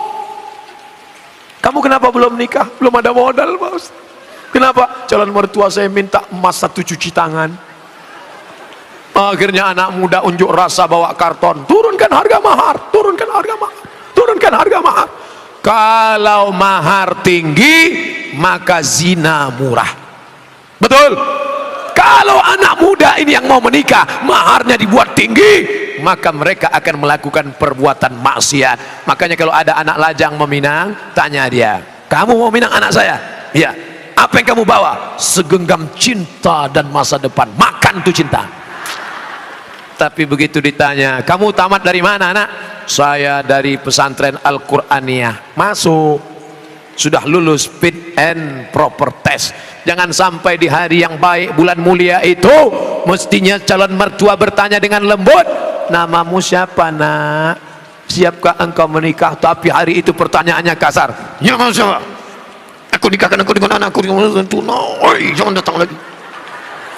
Kamu kenapa belum nikah? Belum ada modal, Pak Ustaz. Kenapa? Calon mertua saya minta emas 1 cuci tangan. Akhirnya anak muda unjuk rasa bawa karton, turunkan harga mahar, turunkan harga mahar, turunkan harga mahar. Kalau mahar tinggi, maka zina murah. Betul? Kalau anak muda ini yang mau menikah, maharnya dibuat tinggi, maka mereka akan melakukan perbuatan maksiat. Makanya kalau ada anak lajang meminang, tanya dia, "Kamu mau minang anak saya?" "Iya." "Apa yang kamu bawa?" "Segenggam cinta dan masa depan." Makan tuh cinta. Tapi begitu ditanya, "Kamu tamat dari mana, anak?" "Saya dari pesantren Al-Qur'aniyah." "Masuk." Sudah lulus fit and proper test. Jangan sampai di hari yang baik, bulan mulia itu, mestinya calon mertua bertanya dengan lembut, "Namamu siapa, nak?" siapkah engkau menikah? Tapi hari itu pertanyaannya kasar. Ya masa aku nikahkan aku dengan anakku, jangan datang lagi.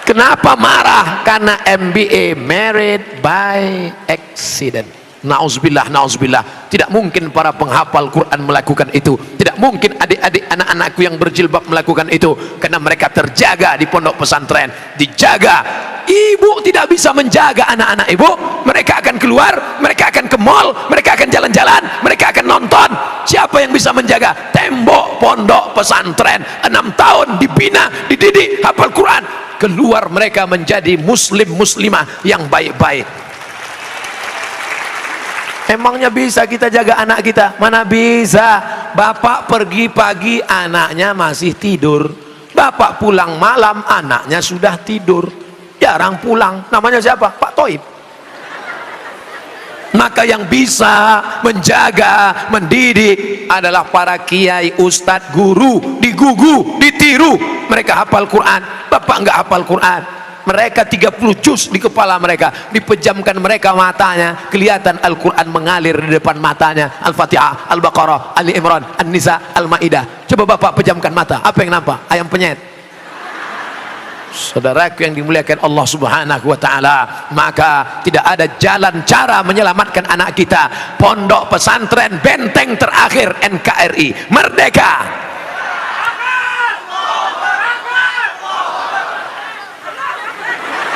Kenapa marah? Karena MBA, married by accident. Nauzubillah, nauzubillah. Tidak mungkin para penghafal Quran melakukan itu. Tidak mungkin adik-adik anak-anakku yang berjilbab melakukan itu, karena mereka terjaga di pondok pesantren, dijaga. Ibu tidak bisa menjaga anak-anak ibu. Mereka akan keluar, mereka akan ke mall, mereka akan jalan-jalan, mereka akan nonton. Siapa yang bisa menjaga? Tembok pondok pesantren 6 tahun dibina, dididik, hafal Quran. Keluar mereka menjadi muslim muslimah yang baik-baik. Emangnya bisa kita jaga anak kita? Mana bisa. Bapak pergi pagi, anaknya masih tidur. Bapak pulang malam, anaknya sudah tidur. Jarang pulang. Namanya siapa? Pak Toib. Maka yang bisa menjaga, mendidik adalah para kiai, ustadz, guru. Digugu, ditiru. Mereka hafal Quran. Bapak enggak hafal Quran. Mereka 30 juz di kepala mereka, dipejamkan mereka matanya, kelihatan Al-Quran mengalir di depan matanya. Al-Fatihah, Al-Baqarah, Ali Imran, An-Nisa, Al-Ma'idah. Coba bapak pejamkan mata, apa yang nampak? Ayam penyet. Saudaraku yang dimuliakan Allah Subhanahu wa ta'ala, maka tidak ada jalan cara menyelamatkan anak kita. Pondok pesantren benteng terakhir NKRI, merdeka.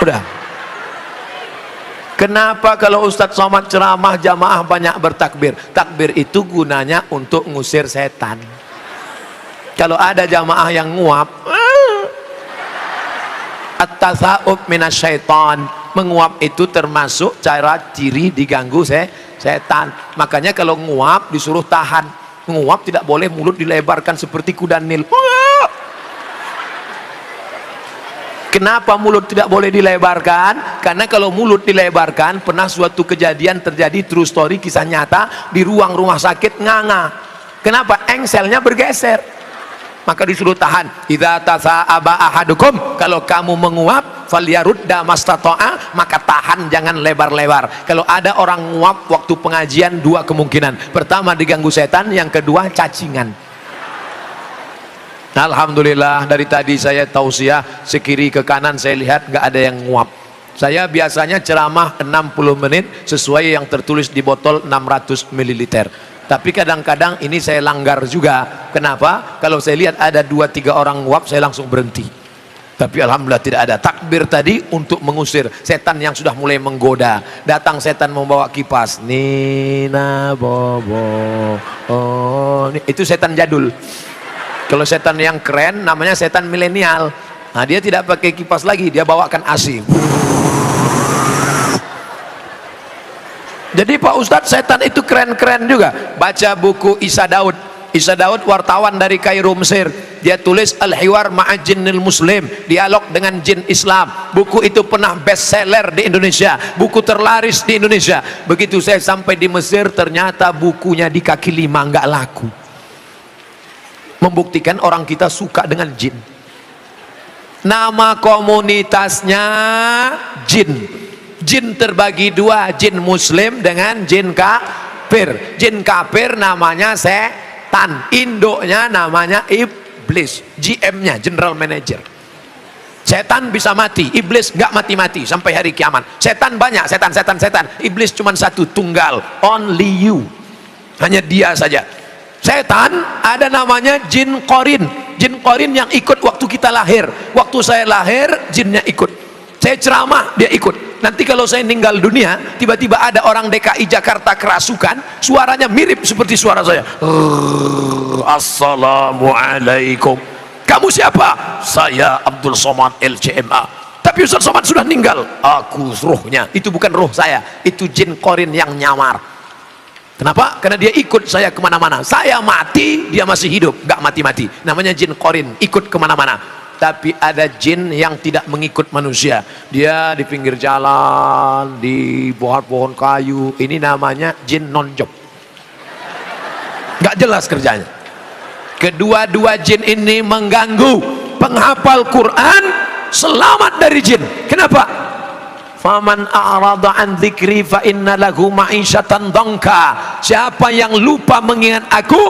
Udah. Kenapa kalau Ustadz Somad ceramah jamaah banyak bertakbir? Takbir itu gunanya untuk ngusir setan. Kalau ada jamaah yang nguap, at-tasa'ub minasyaitan, menguap itu termasuk cara ciri diganggu setan. Makanya kalau nguap disuruh tahan. Nguap tidak boleh mulut dilebarkan seperti kuda Nil. Kenapa mulut tidak boleh dilebarkan? Karena kalau mulut dilebarkan, pernah suatu kejadian terjadi, true story, kisah nyata, di ruang rumah sakit nganga. Kenapa? Engselnya bergeser. Maka disuruh tahan. Idza tasa'aba ahadukum, kalau kamu menguap, falyarudda mastata'a, maka tahan, jangan lebar-lebar. Kalau ada orang nguap waktu pengajian, dua kemungkinan. Pertama diganggu setan, yang kedua cacingan. Alhamdulillah, dari tadi saya tausiah sekiri ke kanan, saya lihat nggak ada yang nguap. Saya biasanya ceramah 60 menit sesuai yang tertulis di botol 600 ml. Tapi kadang-kadang ini saya langgar juga. Kenapa? Kalau saya lihat ada 2-3 orang nguap, saya langsung berhenti. Tapi alhamdulillah tidak ada. Takbir tadi untuk mengusir setan yang sudah mulai menggoda. Datang setan membawa kipas. Nina bobo. Oh, itu setan jadul. Kalau setan yang keren namanya setan milenial. Nah, dia tidak pakai kipas lagi, dia bawakan AC. Jadi Pak Ustadz, setan itu keren-keren juga. Baca buku Isa Daud. Isa Daud wartawan dari Kairo, Mesir. Dia tulis Al-Hiwar Ma'ajinil Muslim, dialog dengan jin Islam. Buku itu pernah bestseller di Indonesia, buku terlaris di Indonesia. Begitu saya sampai di Mesir, ternyata bukunya di kaki lima, nggak laku. Membuktikan orang kita suka dengan jin. Nama komunitasnya jin. Jin terbagi dua, jin muslim dengan jin kafir. Jin kafir namanya setan, induknya namanya iblis, GM-nya general manager. Setan bisa mati, iblis nggak mati-mati sampai hari kiamat. Setan banyak, setan. Iblis cuma satu, tunggal, only you, hanya dia saja. Setan ada namanya jin korin. Jin korin yang ikut waktu kita lahir. Waktu saya lahir, jinnya ikut. Saya ceramah, dia ikut. Nanti kalau saya meninggal dunia, tiba-tiba ada orang DKI Jakarta kerasukan, suaranya mirip seperti suara saya. Assalamualaikum. Kamu siapa? Saya Abdul Somad LCMA. Tapi Ustaz Somad sudah meninggal. Aku rohnya. Itu bukan roh saya, itu jin korin yang nyamar. Kenapa? Karena dia ikut saya kemana-mana. Saya mati, dia masih hidup, gak mati-mati. Namanya jin korin, ikut kemana-mana. Tapi ada jin yang tidak mengikut manusia. Dia di pinggir jalan, di pohon-pohon kayu. Ini namanya jin non-job. Gak jelas kerjanya. Kedua-dua jin ini mengganggu penghafal Quran, selamat dari jin. Kenapa? Faman a'rada an dzikri fa inna lahu ma'isyatan dhanka. Siapa yang lupa mengingat aku,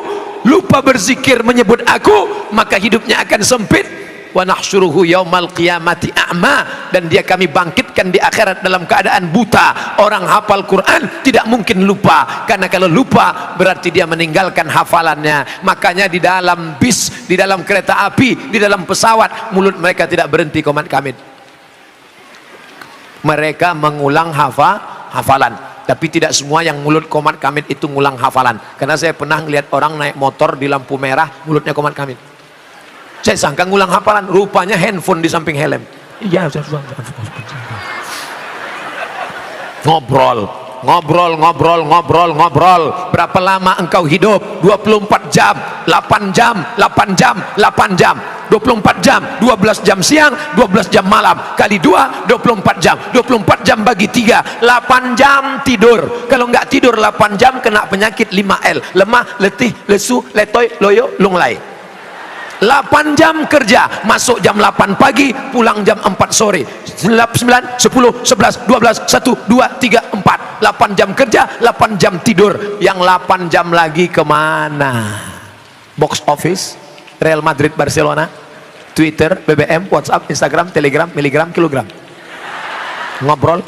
lupa berzikir menyebut aku, maka hidupnya akan sempit. Wa nahsyuruhu yaumal qiyamati a'ma, dan dia kami bangkitkan di akhirat dalam keadaan buta. Orang hafal Quran tidak mungkin lupa, karena kalau lupa berarti dia meninggalkan hafalannya. Makanya di dalam bis, di dalam kereta api, di dalam pesawat, mulut mereka tidak berhenti qomat kamit. Mereka mengulang hafalan, tapi tidak semua yang mulut qomat kamit itu ngulang hafalan. Karena saya pernah lihat orang naik motor di lampu merah, mulutnya qomat kamit. Saya sangka ngulang hafalan, rupanya handphone di samping helm. Iya, ngobrol. Berapa lama engkau hidup? 24 jam, 8 jam, 8 jam, 8 jam. 24 jam, 12 jam siang, 12 jam malam, kali 2, 24 jam. 24 jam bagi 3, 8 jam tidur. Kalau nggak tidur 8 jam, kena penyakit 5L: lemah, letih, lesu, letoy, loyo, lunglai. 8 jam kerja, masuk jam 8 pagi, pulang jam 4 sore. 9, 10, 11, 12, 1, 2, 3, 4. 8 jam kerja, 8 jam tidur. Yang 8 jam lagi kemana? Box office, Real Madrid, Barcelona, Twitter, BBM, WhatsApp, Instagram, Telegram, miligram, kilogram. Ngobrol,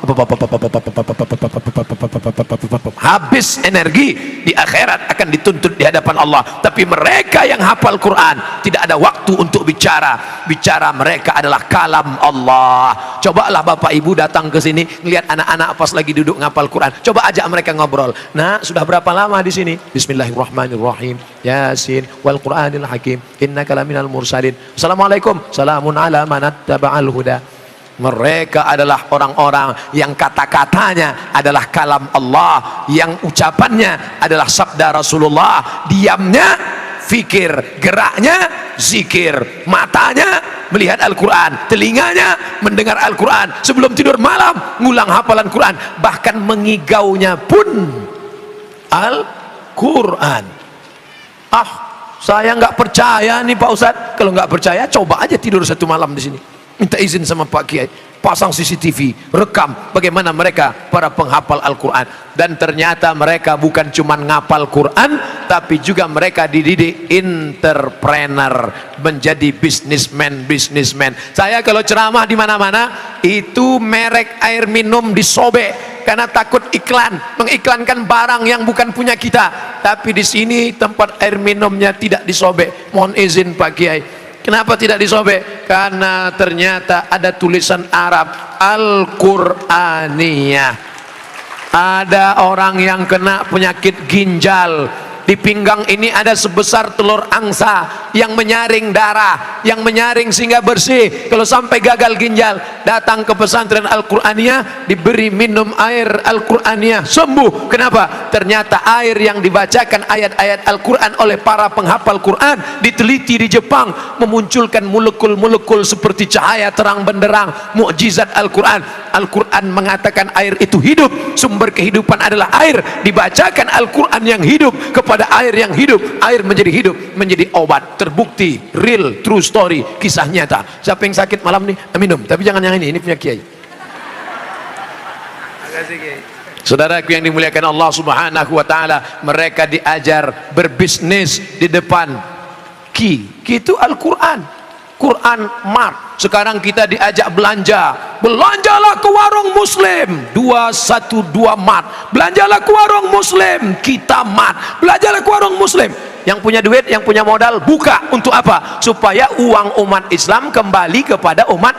habis energi. Di akhirat akan dituntut di hadapan Allah. Tapi mereka yang hafal Quran tidak ada waktu untuk bicara. Bicara mereka adalah kalam Allah. Cobalah bapak ibu datang ke sini, lihat anak-anak pas lagi duduk ngapal Quran, coba ajak mereka ngobrol. Nah, sudah berapa lama di sini? Bismillahirrahmanirrahim, Yasin wal Qur'anil Hakim, innaka laminal mursalin. Assalamualaikum, salamun ala man ittaba'al huda. Mereka adalah orang-orang yang kata-katanya adalah kalam Allah, yang ucapannya adalah sabda Rasulullah, diamnya fikir, geraknya zikir, matanya melihat Al-Quran, telinganya mendengar Al-Quran, sebelum tidur malam ngulang hafalan Quran, bahkan mengigaunya pun Al-Quran. Ah, saya nggak percaya nih Pak Ustadz. Kalau nggak percaya, coba aja tidur 1 malam di sini. Minta izin sama Pak Kiai, pasang CCTV, rekam bagaimana mereka para penghafal Al-Quran. Dan ternyata mereka bukan cuma ngapal Quran, tapi juga mereka dididik entrepreneur, menjadi bisnismen. Saya kalau ceramah di mana-mana, itu merek air minum disobek karena takut iklan, mengiklankan barang yang bukan punya kita. Tapi di sini tempat air minumnya tidak disobek. Mohon izin Pak Kiai. Kenapa tidak disobek? Karena ternyata ada tulisan Arab Al-Qur'aniyah. Ada orang yang kena penyakit ginjal, di pinggang ini ada sebesar telur angsa yang menyaring darah, yang menyaring sehingga bersih. Kalau sampai gagal ginjal, datang ke pesantren Al-Qur'aniyah, diberi minum air Al-Qur'aniyah, sembuh. Kenapa? Ternyata air yang dibacakan ayat-ayat Al-Quran oleh para penghafal Quran diteliti di Jepang, memunculkan molekul-molekul seperti cahaya terang benderang, mukjizat Al-Quran. Al-Quran mengatakan air itu hidup, sumber kehidupan adalah air. Dibacakan Al-Quran yang hidup kepada air yang hidup, air menjadi hidup, menjadi obat. Terbukti, real, true story, kisah nyata. Siapa yang sakit malam nih, minum, tapi jangan yang ini punya Kiai. Saudaraku yang dimuliakan Allah Subhanahu wa taala, mereka diajar berbisnis di depan Ki itu Al-Quran. Quran Mart. Sekarang kita diajak belanja. Belanjalah ke warung Muslim 212 Mart. Belanjalah ke warung Muslim Kita Mart. Belanjalah ke warung Muslim. Yang punya duit, yang punya modal, buka. Untuk apa? Supaya uang umat Islam kembali kepada umat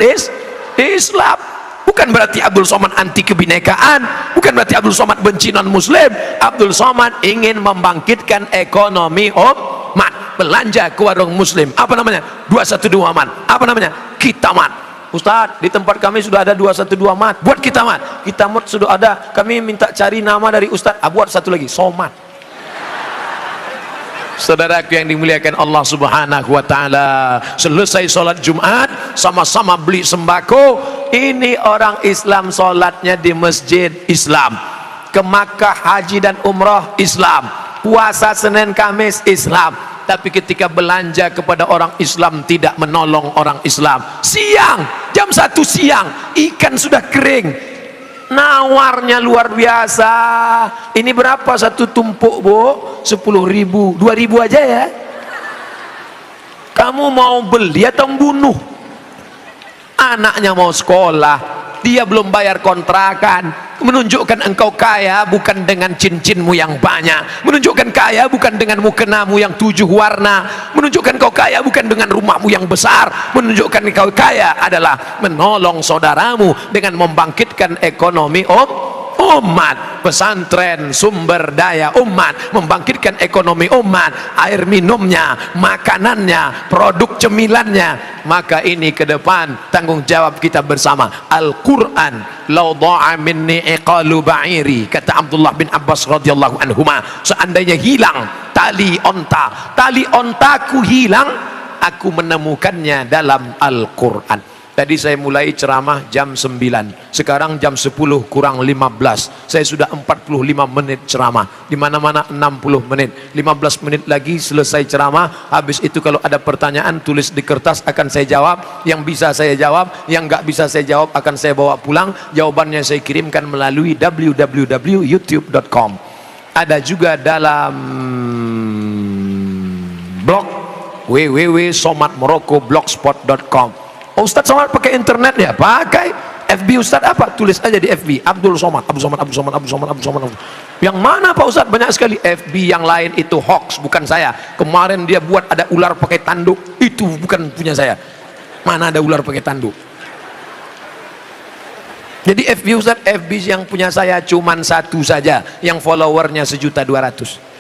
Islam. Bukan berarti Abdul Somad anti kebinekaan, bukan berarti Abdul Somad benci non muslim. Abdul Somad ingin membangkitkan ekonomi umat. Belanja ke warung Muslim, apa namanya? 212 Mart. Apa namanya? Kita Mart. Ustaz, di tempat kami sudah ada 212 Mart. Buat Kita Mart. Kita Mart sudah ada. Kami minta cari nama dari Ustaz. Buat satu lagi, Somad. Saudaraku yang dimuliakan Allah Subhanahu wa taala, selesai sholat Jumat sama-sama beli sembako. Ini orang Islam sholatnya di masjid Islam, ke Makkah haji dan umrah Islam, puasa Senin Kamis Islam. Tapi ketika belanja kepada orang Islam tidak menolong orang Islam. Siang, jam 1 siang, ikan sudah kering, nawarnya luar biasa. Ini berapa satu tumpuk, Bu? 10.000, 2.000 aja ya. Kamu mau beli atau membunuh? Anaknya mau sekolah, dia belum bayar kontrakan. Menunjukkan engkau kaya bukan dengan cincinmu yang banyak, menunjukkan kaya bukan dengan mukenamu yang 7 warna, menunjukkan kau kaya bukan dengan rumahmu yang besar, menunjukkan kau kaya adalah menolong saudaramu dengan membangkitkan ekonomi umat. Pesantren sumber daya umat, membangkitkan ekonomi umat, air minumnya, makanannya, produk cemilannya. Maka ini ke depan tanggung jawab kita bersama. Al-Quran law dha'a minni iqalu ba'iri, kata Abdullah bin Abbas radhiyallahu anhuma, seandainya hilang tali ontaku hilang, aku menemukannya dalam Al-Quran. Tadi saya mulai ceramah jam 9, sekarang jam 10 kurang 15. Saya sudah 45 menit ceramah, di mana-mana 60 menit. 15 menit lagi selesai ceramah. Habis itu kalau ada pertanyaan tulis di kertas, akan saya jawab. Yang bisa saya jawab, yang nggak bisa saya jawab akan saya bawa pulang. Jawabannya saya kirimkan melalui www.youtube.com. Ada juga dalam blog www.somatmorocco.blogspot.com. Ustadz Somad pakai internet ya? Pakai. FB Ustadz apa? Tulis aja di FB Abdul Somad, Abdul Somad, Abdul Somad, Abdul Somad, Abdul Somad. Yang mana Pak Ustadz? Banyak sekali. FB yang lain itu hoax, bukan saya. Kemarin dia buat ada ular pakai tanduk, itu bukan punya saya. Mana ada ular pakai tanduk? Jadi FB Ustadz, FB yang punya saya cuman 1 saja, yang followernya 1.200.000.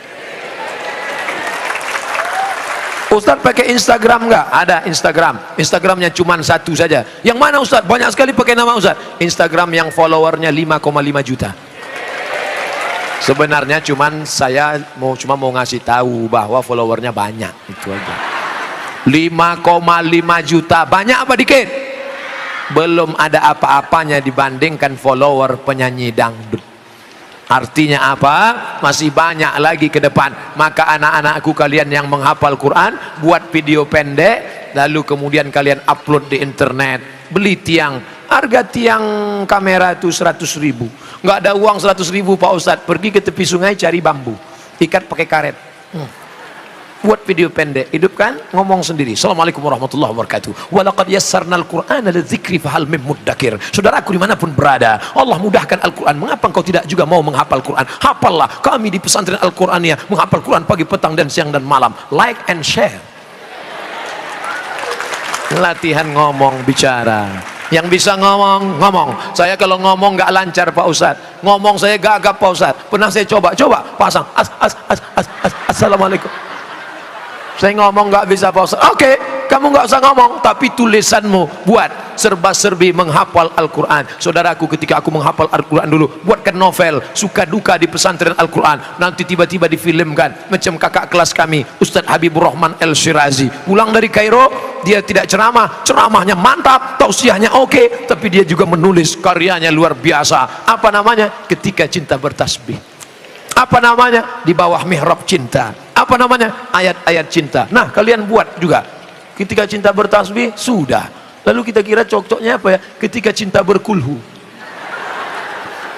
Ustadz pakai Instagram nggak? Ada Instagram. Instagramnya cuma 1 saja. Yang mana Ustadz? Banyak sekali pakai nama Ustadz. Instagram yang followernya 5,5 juta. Sebenarnya saya cuma mau ngasih tahu bahwa followernya banyak, itu aja. 5,5 juta. Banyak apa dikit? Belum ada apa-apanya dibandingkan follower penyanyi dangdut. Artinya apa? Masih banyak lagi ke depan. Maka anak-anakku kalian yang menghafal Quran, buat video pendek, lalu kemudian kalian upload di internet. Beli tiang, harga tiang kamera itu 100.000. Nggak ada uang 100.000 Pak Ustadz. Pergi ke tepi sungai cari bambu, ikat pakai karet. Buat video pendek, hidupkan, ngomong sendiri. Assalamualaikum warahmatullahi wabarakatuh. Walaqad yassarnal Qur'ana lidzikri fahal mim muddakir. Saudaraku dimanapun berada, Allah mudahkan Al-Quran. Mengapa engkau tidak juga mau menghafal Quran? Hafallah. Kami di pesantren Al-Quraniyah menghafal Quran pagi, petang, dan siang dan malam. Like and share. Latihan ngomong, bicara. Yang bisa ngomong, ngomong. Saya kalau ngomong nggak lancar Pak Ustadz, ngomong saya gagap Pak Ustadz. Pernah saya coba pasang assalamualaikum. Saya ngomong nggak bisa Pak Ustadz. Oke, kamu nggak usah ngomong, tapi tulisanmu buat serba-serbi menghafal Al-Quran. Saudaraku, ketika aku menghafal Al-Quran dulu, buatkan novel suka duka di pesantren Al-Quran. Nanti tiba-tiba difilmkan, macam kakak kelas kami Ustadz Habibur Rahman El Shirazi, pulang dari Kairo, dia tidak ceramahnya mantap, tausiahnya oke, tapi dia juga menulis, karyanya luar biasa. Apa namanya? Ketika Cinta Bertasbih. Apa namanya? Di bawah mihrab cinta. Apa namanya? Ayat-ayat cinta. Nah, kalian buat juga. Ketika Cinta Bertasbih, sudah. Lalu kita kira cocoknya apa ya? Ketika Cinta Berkulhu.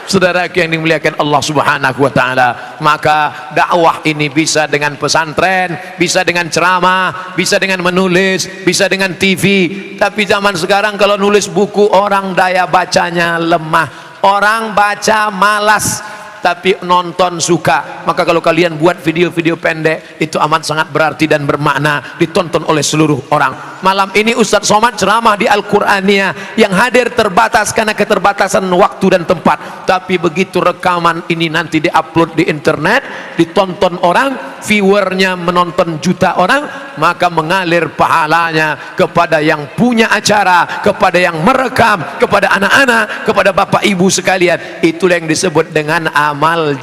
Saudara yang dimuliakan Allah Subhanahu wa taala, maka dakwah ini bisa dengan pesantren, bisa dengan ceramah, bisa dengan menulis, bisa dengan TV. Tapi zaman sekarang kalau nulis buku, orang daya bacanya lemah. Orang baca malas, tapi nonton suka. Maka kalau kalian buat video-video pendek, itu amat sangat berarti dan bermakna, ditonton oleh seluruh orang. Malam ini Ustadz Somad ceramah di Al-Quraniyah, yang hadir terbatas karena keterbatasan waktu dan tempat. Tapi begitu rekaman ini nanti diupload di internet, ditonton orang, viewernya menonton juta orang, maka mengalir pahalanya kepada yang punya acara, kepada yang merekam, kepada anak-anak, kepada bapak ibu sekalian. Itulah yang disebut dengan amal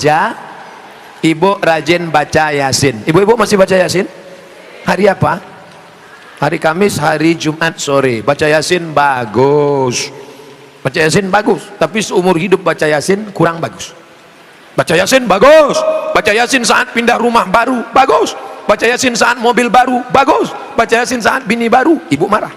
Ibu rajin baca Yasin. Ibu-ibu masih baca Yasin? Hari apa? Hari Kamis, hari Jumat sore. Baca Yasin bagus. Baca Yasin bagus. Tapi seumur hidup baca Yasin kurang bagus. Baca Yasin bagus. Baca Yasin saat pindah rumah baru, bagus. Baca Yasin saat mobil baru, bagus. Baca Yasin saat bini baru, ibu marah.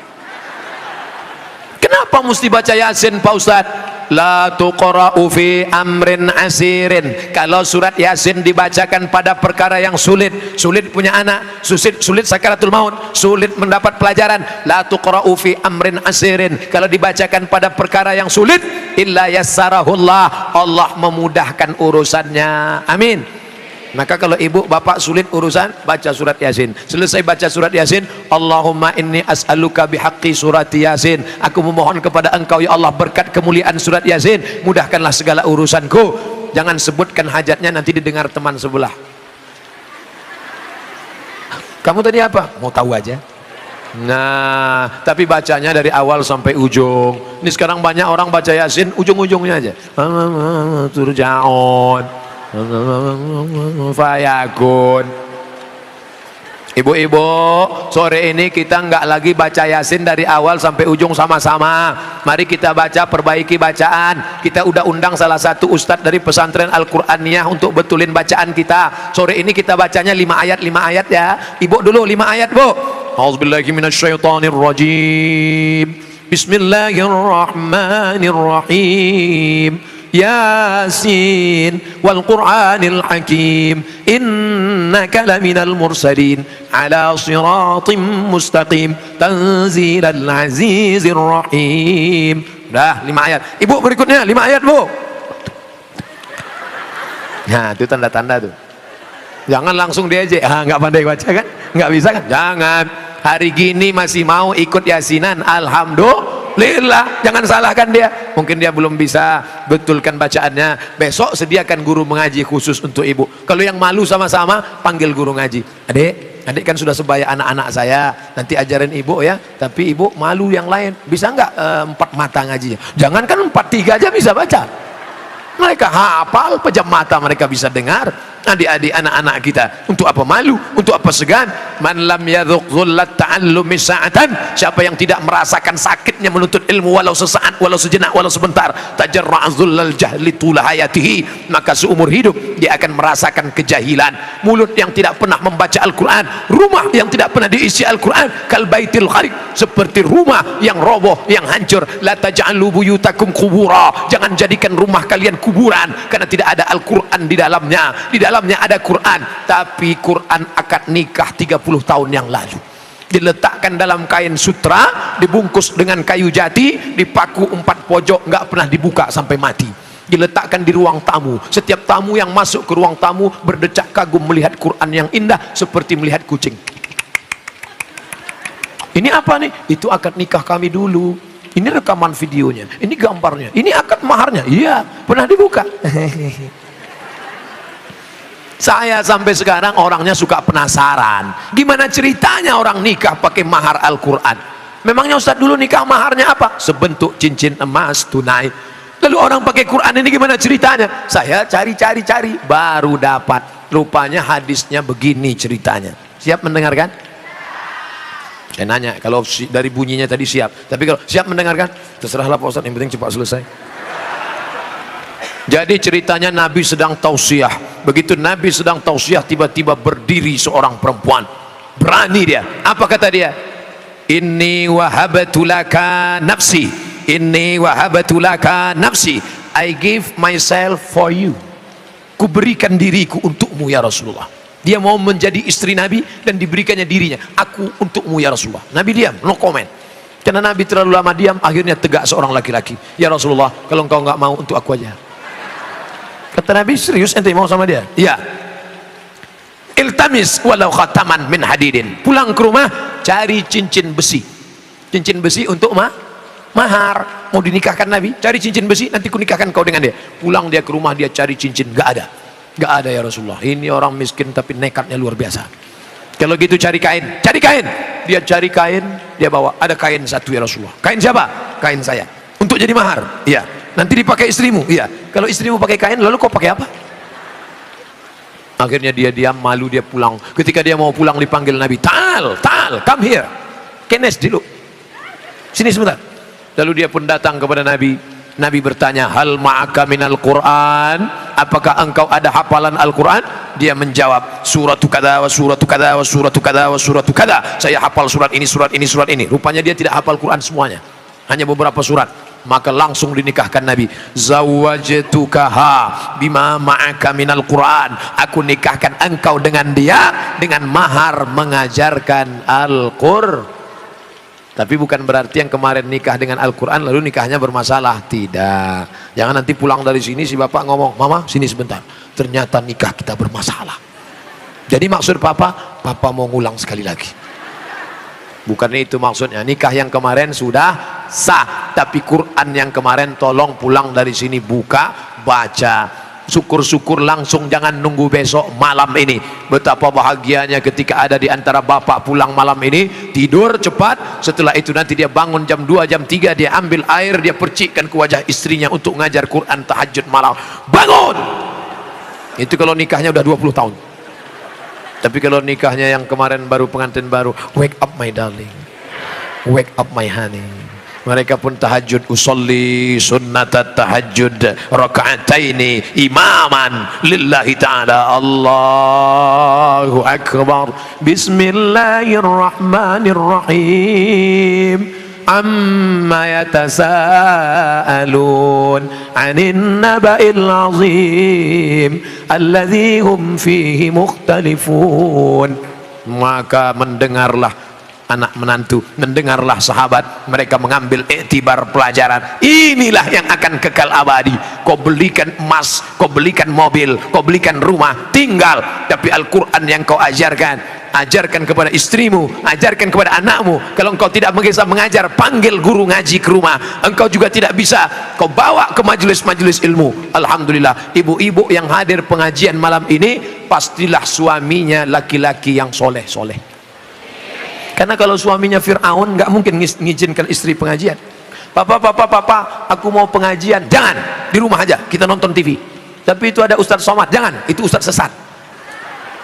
Kenapa mesti baca Yasin Pak Ustadz? la tuqra'u fi amrin asirin. Kalau surat Yasin dibacakan pada perkara yang sulit, sulit punya anak, sulit sakaratul maut, sulit mendapat pelajaran, la tuqra'u fi amrin asirin. Kalau dibacakan pada perkara yang sulit, illa yassarahullah, Allah memudahkan urusannya. Amin. Maka kalau ibu bapak sulit urusan, baca surat Yasin. Selesai baca surat Yasin, Allahumma inni as'aluka bihaqqi surat Yasin, aku memohon kepada engkau ya Allah berkat kemuliaan surat Yasin, mudahkanlah segala urusanku. Jangan sebutkan hajatnya, nanti didengar teman sebelah. Kamu tadi apa? Mau tahu aja. Nah, tapi bacanya dari awal sampai ujung. Ini sekarang banyak orang baca Yasin ujung-ujungnya aja. Turja'un, fayakun. Ibu-ibu, sore ini kita nggak lagi baca Yasin dari awal sampai ujung sama-sama. Mari kita baca, perbaiki bacaan. Kita udah undang salah satu ustadz dari pesantren Al-Qur'aniyah untuk betulin bacaan kita. Sore ini kita bacanya 5 ayat ya. Ibu dulu 5 ayat, Bu. A'udzubillahi minasyaitonirrajim. Bismillahirrahmanirrahim. Yasin wal Qur'anil Hakim, innaka laminal mursalin ala siratim mustaqim, tanzilal azizir rahim. Dah 5 ayat. Ibu berikutnya 5 ayat, Bu. Nah, itu tanda-tanda tuh. Jangan langsung diejek, nggak pandai baca kan? Nggak bisa kan? Jangan. Hari gini masih mau ikut yasinan, alhamdulillah. Jangan salahkan dia. Mungkin dia belum bisa betulkan bacaannya. Besok sediakan guru mengaji khusus untuk ibu. Kalau yang malu sama-sama, panggil guru ngaji. Adik kan sudah sebaya anak-anak saya, nanti ajarin ibu ya. Tapi ibu malu yang lain, bisa nggak 4 mata ngajinya? Jangan kan 4-3 aja bisa baca. Mereka hafal, pejam mata mereka bisa dengar. Adik-adik anak-anak kita, untuk apa malu, untuk apa segan? Man lam yadhuq dhullat ta'allumi sa'atan, siapa yang tidak merasakan sakitnya menuntut ilmu walau sesaat, walau sejenak, walau sebentar, tajarra'a dhullal jahli tula hayatihi, maka seumur hidup dia akan merasakan kejahilan. Mulut yang tidak pernah membaca Al-Quran, rumah yang tidak pernah diisi Al-Quran, kal baitil kharib, seperti rumah yang roboh, yang hancur. La taj'alu buyutakum qubura, jangan jadikan rumah kalian kuburan, karena tidak ada Al-Quran di dalamnya. Di dalamnya ada Quran, tapi Quran akad nikah 30 tahun yang lalu diletakkan dalam kain sutra, dibungkus dengan kayu jati, dipaku 4 pojok, nggak pernah dibuka sampai mati. Diletakkan di ruang tamu. Setiap tamu yang masuk ke ruang tamu berdecak kagum melihat Quran yang indah seperti melihat kucing. Ini apa nih? Itu akad nikah kami dulu. Ini rekaman videonya, ini gambarnya, ini akad maharnya. Iya, pernah dibuka. Saya sampai sekarang orangnya suka penasaran, gimana ceritanya orang nikah pakai mahar Al-Quran. Memangnya Ustadz dulu nikah maharnya apa? Sebentuk cincin emas tunai. Lalu orang pakai Quran ini gimana ceritanya? Saya cari-cari baru dapat. Rupanya hadisnya begini ceritanya. Siap mendengarkan? Saya nanya, kalau dari bunyinya tadi siap, tapi kalau siap mendengarkan, terserahlah Pak Ustadz, yang penting cepat selesai. Jadi ceritanya Nabi sedang tausiah. Begitu Nabi sedang tausiah, tiba-tiba berdiri seorang perempuan. Berani dia. Apa kata dia? Inni wahabtu laka nafsi. Inni wahabtu laka nafsi. I give myself for you. Kuberikan diriku untukmu ya Rasulullah. Dia mau menjadi istri Nabi dan diberikannya dirinya. Aku untukmu ya Rasulullah. Nabi diam, no comment. Karena Nabi terlalu lama diam, akhirnya tegak seorang laki-laki. Ya Rasulullah, kalau engkau nggak mau, untuk aku aja. Kata Nabi, serius ente mau sama dia? Iya. Iltamis walau khataman min hadidin. Pulang ke rumah, cari cincin besi. Cincin besi untuk mahar. Mau dinikahkan Nabi, cari cincin besi, nanti kunikahkan kau dengan dia. Pulang dia ke rumah, dia cari cincin, gak ada. Gak ada ya Rasulullah. Ini orang miskin tapi nekatnya luar biasa. Kalau gitu cari kain. Cari kain. Dia cari kain, dia bawa. Ada kain satu ya Rasulullah. Kain siapa? Kain saya. Untuk jadi mahar. Iya. Nanti dipakai istrimu. Iya. Kalau istrimu pakai kain, lalu kau pakai apa? Akhirnya dia diam, malu, dia pulang. Ketika dia mau pulang dipanggil Nabi. Ta'al, come here. Kenes dulu. Sini sebentar. Lalu dia pun datang kepada Nabi. Nabi bertanya, hal ma'aka minal Qur'an? Apakah engkau ada hafalan Al-Quran? Dia menjawab, suratu kada wa suratu kada wa suratu kada wa suratu kada. Saya hafal surat ini, surat ini, surat ini. Rupanya dia tidak hafal Quran semuanya, hanya beberapa surat. maka langsung dinikahkan Nabi. Zawwajtukaha bima ma'aka minal Quran, aku nikahkan engkau dengan dia dengan mahar mengajarkan Al-Qur'an. Tapi bukan berarti yang kemarin nikah dengan Al-Quran lalu nikahnya bermasalah. Tidak. Jangan nanti pulang dari sini si bapak ngomong, mama sini sebentar, ternyata nikah kita bermasalah. Jadi maksud papa mau ngulang sekali lagi. Bukan itu maksudnya. Nikah yang kemarin sudah sah, tapi Quran yang kemarin tolong pulang dari sini buka, baca. Syukur-syukur langsung, jangan nunggu besok malam ini. Betapa bahagianya ketika ada di antara bapak pulang malam ini, tidur cepat, setelah itu nanti dia bangun jam 2, jam 3, dia ambil air, dia percikkan ke wajah istrinya untuk ngajar Quran tahajud malam. Bangun! Itu kalau nikahnya udah 20 tahun. Tapi kalau nikahnya yang kemarin baru pengantin baru, wake up my darling, wake up my honey. Mereka pun tahajud, usolli sunnatat tahajud raka'ataini imaman lillahi ta'ala. Allahu akbar. Bismillahirrahmanirrahim. Amma yatasaalun 'anil naba'il 'azim alladzi hum fihi mukhtalifun. Maka mendengarlah anak menantu, mendengarlah sahabat, mereka mengambil iktibar pelajaran. Inilah yang akan kekal abadi. Kau belikan emas, kau belikan mobil, kau belikan rumah, tinggal, tapi Al-Quran yang kau ajarkan, ajarkan kepada istrimu, ajarkan kepada anakmu. Kalau engkau tidak bisa mengajar, panggil guru ngaji ke rumah. Engkau juga tidak bisa, kau bawa ke majelis-majelis ilmu. Alhamdulillah, ibu-ibu yang hadir pengajian malam ini pastilah suaminya laki-laki yang soleh-soleh. Karena kalau suaminya Fir'aun nggak mungkin ngizinkan istri pengajian. Papa, aku mau pengajian. Jangan, di rumah aja, kita nonton TV. Tapi itu ada Ustadz Somad, jangan, itu Ustadz sesat.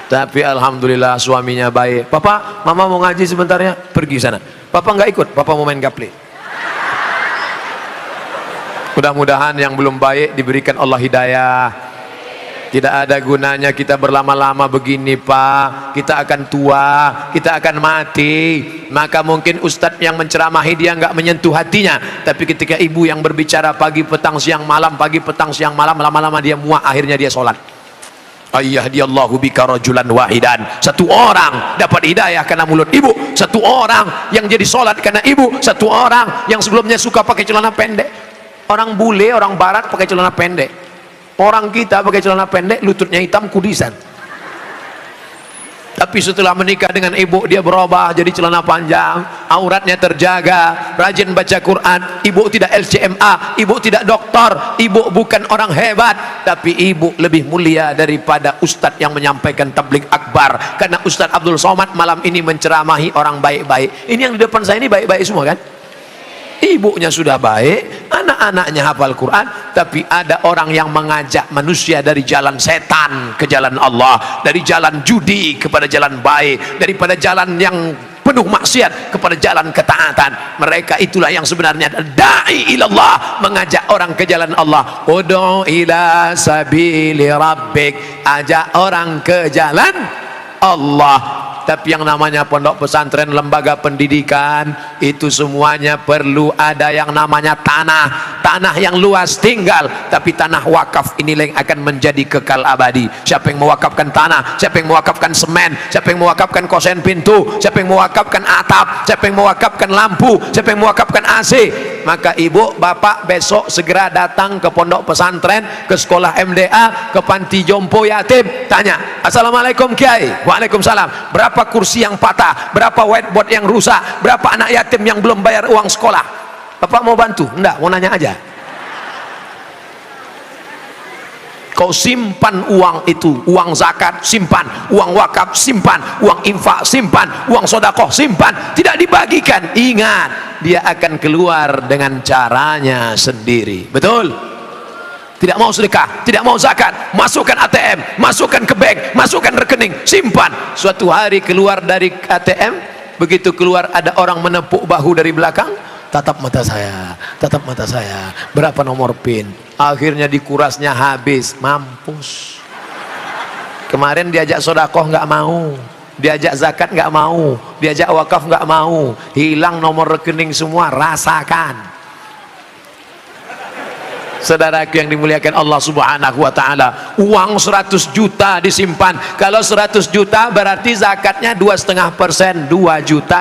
Tapi alhamdulillah suaminya baik. Papa, mama mau ngaji sebentar ya, pergi sana. Papa nggak ikut, papa mau main gaple. Mudah-mudahan yang belum baik diberikan Allah hidayah. Tidak ada gunanya kita berlama-lama begini Pak, kita akan tua, kita akan mati. Maka mungkin ustadz yang menceramahi dia nggak menyentuh hatinya, tapi ketika ibu yang berbicara pagi petang siang malam, pagi petang siang malam, lama-lama dia muak, akhirnya dia sholat. Ayyahdiyallahu bika rajulan wahidan. Satu orang dapat hidayah karena mulut ibu, satu orang yang jadi sholat karena ibu, satu orang yang sebelumnya suka pakai celana pendek. Orang bule, orang barat pakai celana pendek. Orang kita pakai celana pendek, lututnya hitam, kudisan. Tapi setelah menikah dengan ibu, dia berubah jadi celana panjang, auratnya terjaga, rajin baca Quran. Ibu tidak LCMA, ibu tidak doktor, ibu bukan orang hebat, tapi ibu lebih mulia daripada ustadz yang menyampaikan tabligh akbar. Karena Ustadz Abdul Somad malam ini menceramahi orang baik-baik. Ini yang di depan saya ini baik-baik semua kan? Ibunya sudah baik, anak-anaknya hafal Quran, tapi ada orang yang mengajak manusia dari jalan setan ke jalan Allah, dari jalan judi kepada jalan baik, daripada jalan yang penuh maksiat kepada jalan ketaatan. Mereka itulah yang sebenarnya da'i ilallah, mengajak orang ke jalan Allah. Ud'u ila sabili rabbik, ajak orang ke jalan Allah. Tapi yang namanya pondok pesantren, lembaga pendidikan, itu semuanya perlu ada yang namanya tanah yang luas tinggal, tapi tanah wakaf inilah yang akan menjadi kekal abadi. Siapa yang mewakafkan tanah, siapa yang mewakafkan semen, siapa yang mewakafkan kosen pintu, siapa yang mewakafkan atap, siapa yang mewakafkan lampu, siapa yang mewakafkan AC, maka ibu bapak besok segera datang ke pondok pesantren, ke sekolah MDA, ke panti jompo yatim, tanya, Assalamualaikum Kiai. Waalaikumsalam. Berapa kursi yang patah, berapa whiteboard yang rusak, berapa anak yatim yang belum bayar uang sekolah? Bapak mau bantu? Enggak, mau nanya aja. Kau simpan uang itu, uang zakat simpan, uang wakaf simpan, uang infak simpan, uang sodakoh simpan, tidak dibagikan. Ingat, dia akan keluar dengan caranya sendiri. Betul? Tidak mau sedekah, tidak mau zakat, masukkan ATM, masukkan ke bank, masukkan rekening, simpan. Suatu hari keluar dari ATM, begitu keluar ada orang menepuk bahu dari belakang, tatap mata saya, tatap mata saya, berapa nomor PIN? Akhirnya dikurasnya habis, mampus. Kemarin diajak sodakoh nggak mau, diajak zakat nggak mau, diajak wakaf nggak mau, hilang nomor rekening semua, rasakan. Saudaraku yang dimuliakan Allah Subhanahu wa taala, uang 100 juta disimpan. Kalau 100 juta berarti zakatnya 2,5%, 2,5 juta.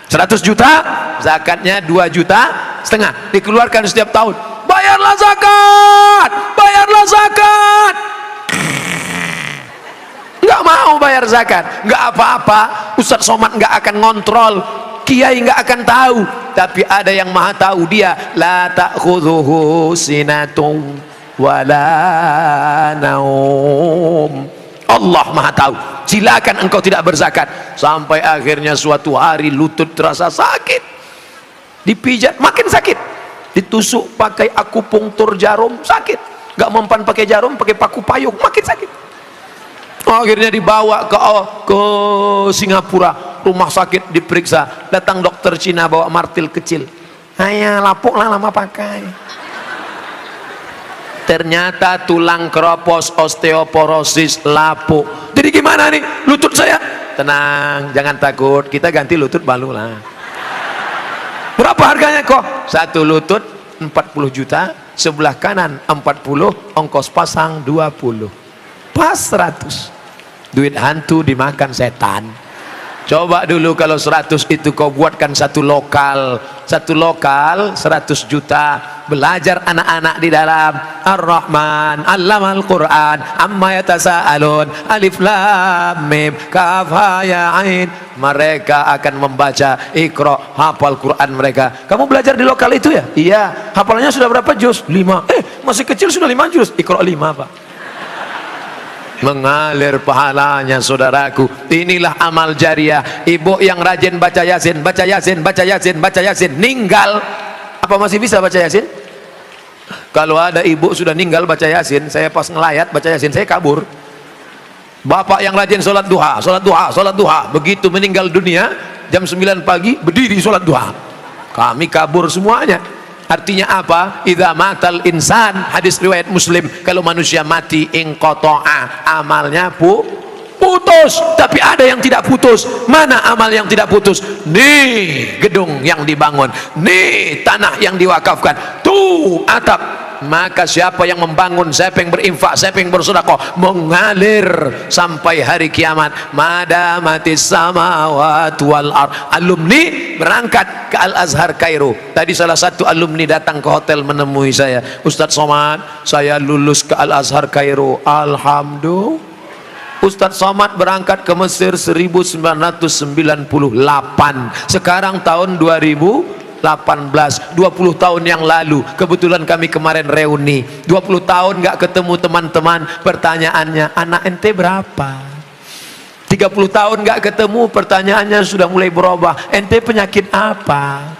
100 juta zakatnya 2,5 juta. Dikeluarkan setiap tahun. Bayarlah zakat, bayarlah zakat. Nggak mau bayar zakat, nggak apa-apa. Ustadz Somad nggak akan ngontrol, kiai nggak akan tahu, tapi ada yang maha tahu. Dia la ta'khudhuhu sinatun wala naum. Allah maha tahu. Silakan engkau tidak berzakat. Sampai akhirnya suatu hari lutut terasa sakit, dipijat makin sakit, ditusuk pakai akupunktur jarum sakit, nggak mempan pakai jarum, pakai paku payung makin sakit. Akhirnya dibawa ke Singapura, rumah sakit, diperiksa. Datang dokter Cina bawa martil kecil. Ayah lapuk lah lama pakai. Ternyata tulang keropos, osteoporosis, lapuk. Jadi gimana nih lutut saya? Tenang, jangan takut, kita ganti lutut baru lah. Berapa harganya kok? Satu lutut 40 juta, sebelah kanan 40, ongkos pasang 20. Pas 100. Duit hantu dimakan setan. Coba dulu kalau 100 itu kau buatkan satu lokal 100 juta, belajar anak-anak di dalam Ar-Rahman Allamal Quran amma yatasaalun alif lam mim kaf ha ya ain. Mereka akan membaca Iqra, hafal Quran mereka. Kamu belajar di lokal itu ya? Iya. Hafalannya sudah berapa juz? 5. Masih kecil sudah 5 juz. Iqra 5 Pak. Mengalir pahalanya saudaraku. Inilah amal jariah. Ibu yang rajin baca yasin, baca yasin, baca yasin, baca yasin, ninggal, apa masih bisa baca yasin? Kalau ada ibu sudah ninggal baca yasin, saya pas ngelayat baca yasin saya kabur. Bapak yang rajin sholat duha, sholat duha, sholat duha, begitu meninggal dunia jam 9 pagi berdiri sholat duha, kami kabur semuanya. Artinya apa? Idza matal insan, hadis riwayat Muslim, kalau manusia mati inqata'a, amalnya putus. Tapi ada yang tidak putus. Mana amal yang tidak putus? Nih gedung yang dibangun, nih tanah yang diwakafkan, tuh atap. Maka siapa yang membangun, siapa yang berinfak, siapa yang bersedekah, mengalir sampai hari kiamat. Madamatis samawati wal ard. Alumni berangkat ke Al-Azhar Kairo. Tadi salah satu alumni datang ke hotel menemui saya. Ustadz Somad, saya lulus ke Al-Azhar Kairo. Alhamdulillah. Ustadz Somad berangkat ke Mesir 1998. Sekarang tahun 2018, 20 tahun yang lalu. Kebetulan kami kemarin reuni 20 tahun nggak ketemu teman-teman. Pertanyaannya, anak ente berapa? 30 tahun nggak ketemu, pertanyaannya sudah mulai berubah. Ente penyakit apa?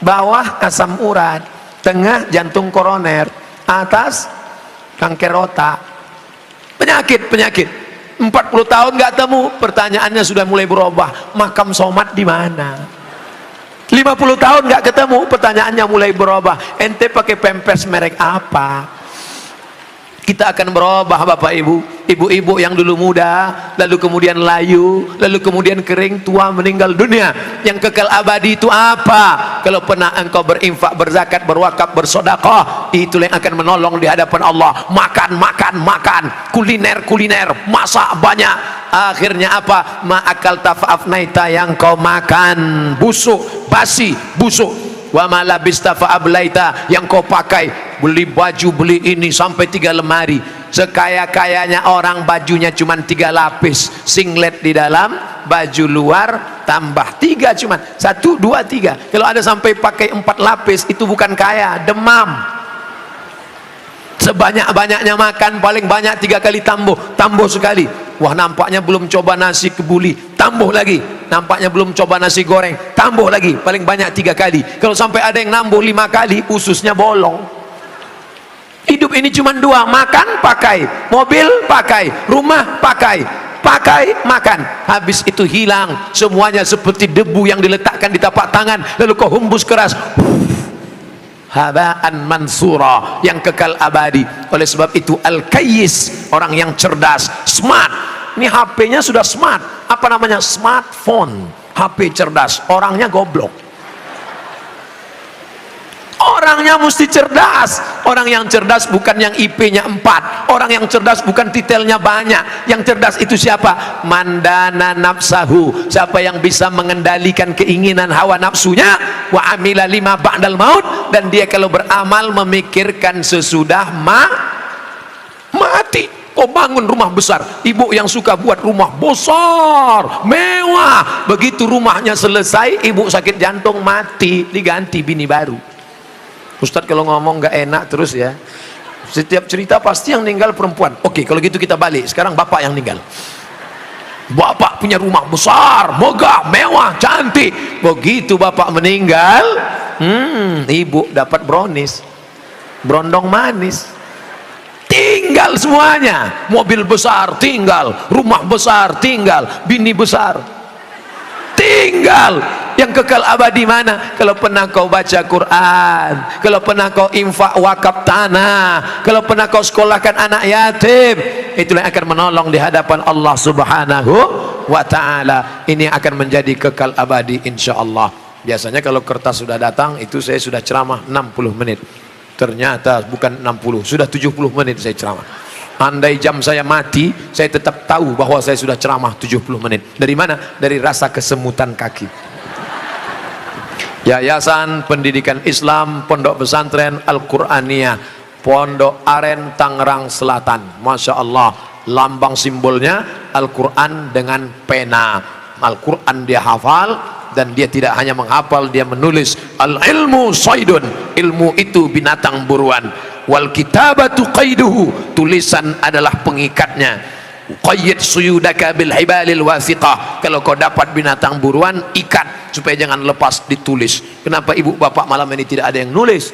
Bawah asam urat, tengah jantung koroner, atas kanker otak. Penyakit 40 tahun nggak temu, pertanyaannya sudah mulai berubah. Makam Somad di mana? 50 tahun nggak ketemu, pertanyaannya mulai berubah. Ente pakai pampers merek apa? Kita akan berubah Bapak Ibu. Ibu-ibu yang dulu muda, lalu kemudian layu, lalu kemudian kering, tua, meninggal dunia. Yang kekal abadi itu apa? Kalau pernah engkau berinfak, berzakat, berwakaf, bersedekah, itulah yang akan menolong di hadapan Allah. Makan, kuliner, masak banyak. Akhirnya apa? Ma'akal tafa'afnaita, yang kau makan busuk, basi, busuk. Wa malabista fa'ablaita, yang kau pakai, beli baju, beli ini sampai 3 lemari. Sekaya-kayanya orang bajunya cuma 3 lapis, singlet di dalam, baju luar tambah 3, cuma 1, 2, 3. Kalau ada sampai pakai 4 lapis, itu bukan kaya, demam. Sebanyak-banyaknya makan, paling banyak 3 kali tambah sekali. Wah, nampaknya belum coba nasi kebuli, tambah lagi. Nampaknya belum coba nasi goreng, tambah lagi. Paling banyak 3 kali. Kalau sampai ada yang nambah 5 kali, ususnya bolong. Hidup ini cuma 2, makan, pakai, mobil, pakai, rumah, pakai, makan. Habis itu hilang semuanya seperti debu yang diletakkan di tapak tangan, lalu kau hembus keras. Habaan mansura, yang kekal abadi. Oleh sebab itu al-kayyis, orang yang cerdas, smart. Ini HP-nya sudah smart. Apa namanya? Smartphone. HP cerdas, orangnya goblok. Orangnya mesti cerdas. Orang yang cerdas bukan yang IP-nya 4. Orang yang cerdas bukan titelnya banyak. Yang cerdas itu siapa? Mandana nafsahu. Siapa yang bisa mengendalikan keinginan hawa nafsunya. Wa amila lima ba'dal maut. Dan dia kalau beramal memikirkan sesudah mati. Kau bangun rumah besar, ibu yang suka buat rumah besar, mewah. Begitu rumahnya selesai, ibu sakit jantung mati, diganti bini baru. Ustadz kalau ngomong nggak enak terus ya. Setiap cerita pasti yang meninggal perempuan. Oke, kalau gitu kita balik. Sekarang bapak yang meninggal. Bapak punya rumah besar, megah, mewah, cantik. Begitu bapak meninggal, ibu dapat brownies, brondong manis. Tinggal semuanya, mobil besar tinggal, rumah besar tinggal, bini besar tinggal. Yang kekal abadi mana? Kalau pernah kau baca Quran, kalau pernah kau infak wakaf tanah, kalau pernah kau sekolahkan anak yatim, itulah yang akan menolong di hadapan Allah Subhanahu wa ta'ala. Ini akan menjadi kekal abadi insyaallah. Biasanya kalau kertas sudah datang, itu saya sudah ceramah 60 menit. Ternyata bukan 60, sudah 70 menit saya ceramah. Andai jam saya mati, saya tetap tahu bahwa saya sudah ceramah 70 menit. Dari mana? Dari rasa kesemutan kaki. Yayasan Pendidikan Islam Pondok Pesantren Al-Quraniyah Pondok Aren Tangerang Selatan. Masya Allah, lambang simbolnya Al-Quran dengan pena. Al-Quran dia hafal. Dan dia tidak hanya menghafal, dia menulis. Al-ilmu saydun, ilmu itu binatang buruan. Wal kitabatu qaiduhu, tulisan adalah pengikatnya. Qayyid suyudaka bil hibalil wathiqah. Kalau kau dapat binatang buruan, ikat supaya jangan lepas ditulis. Kenapa ibu bapak malam ini tidak ada yang nulis?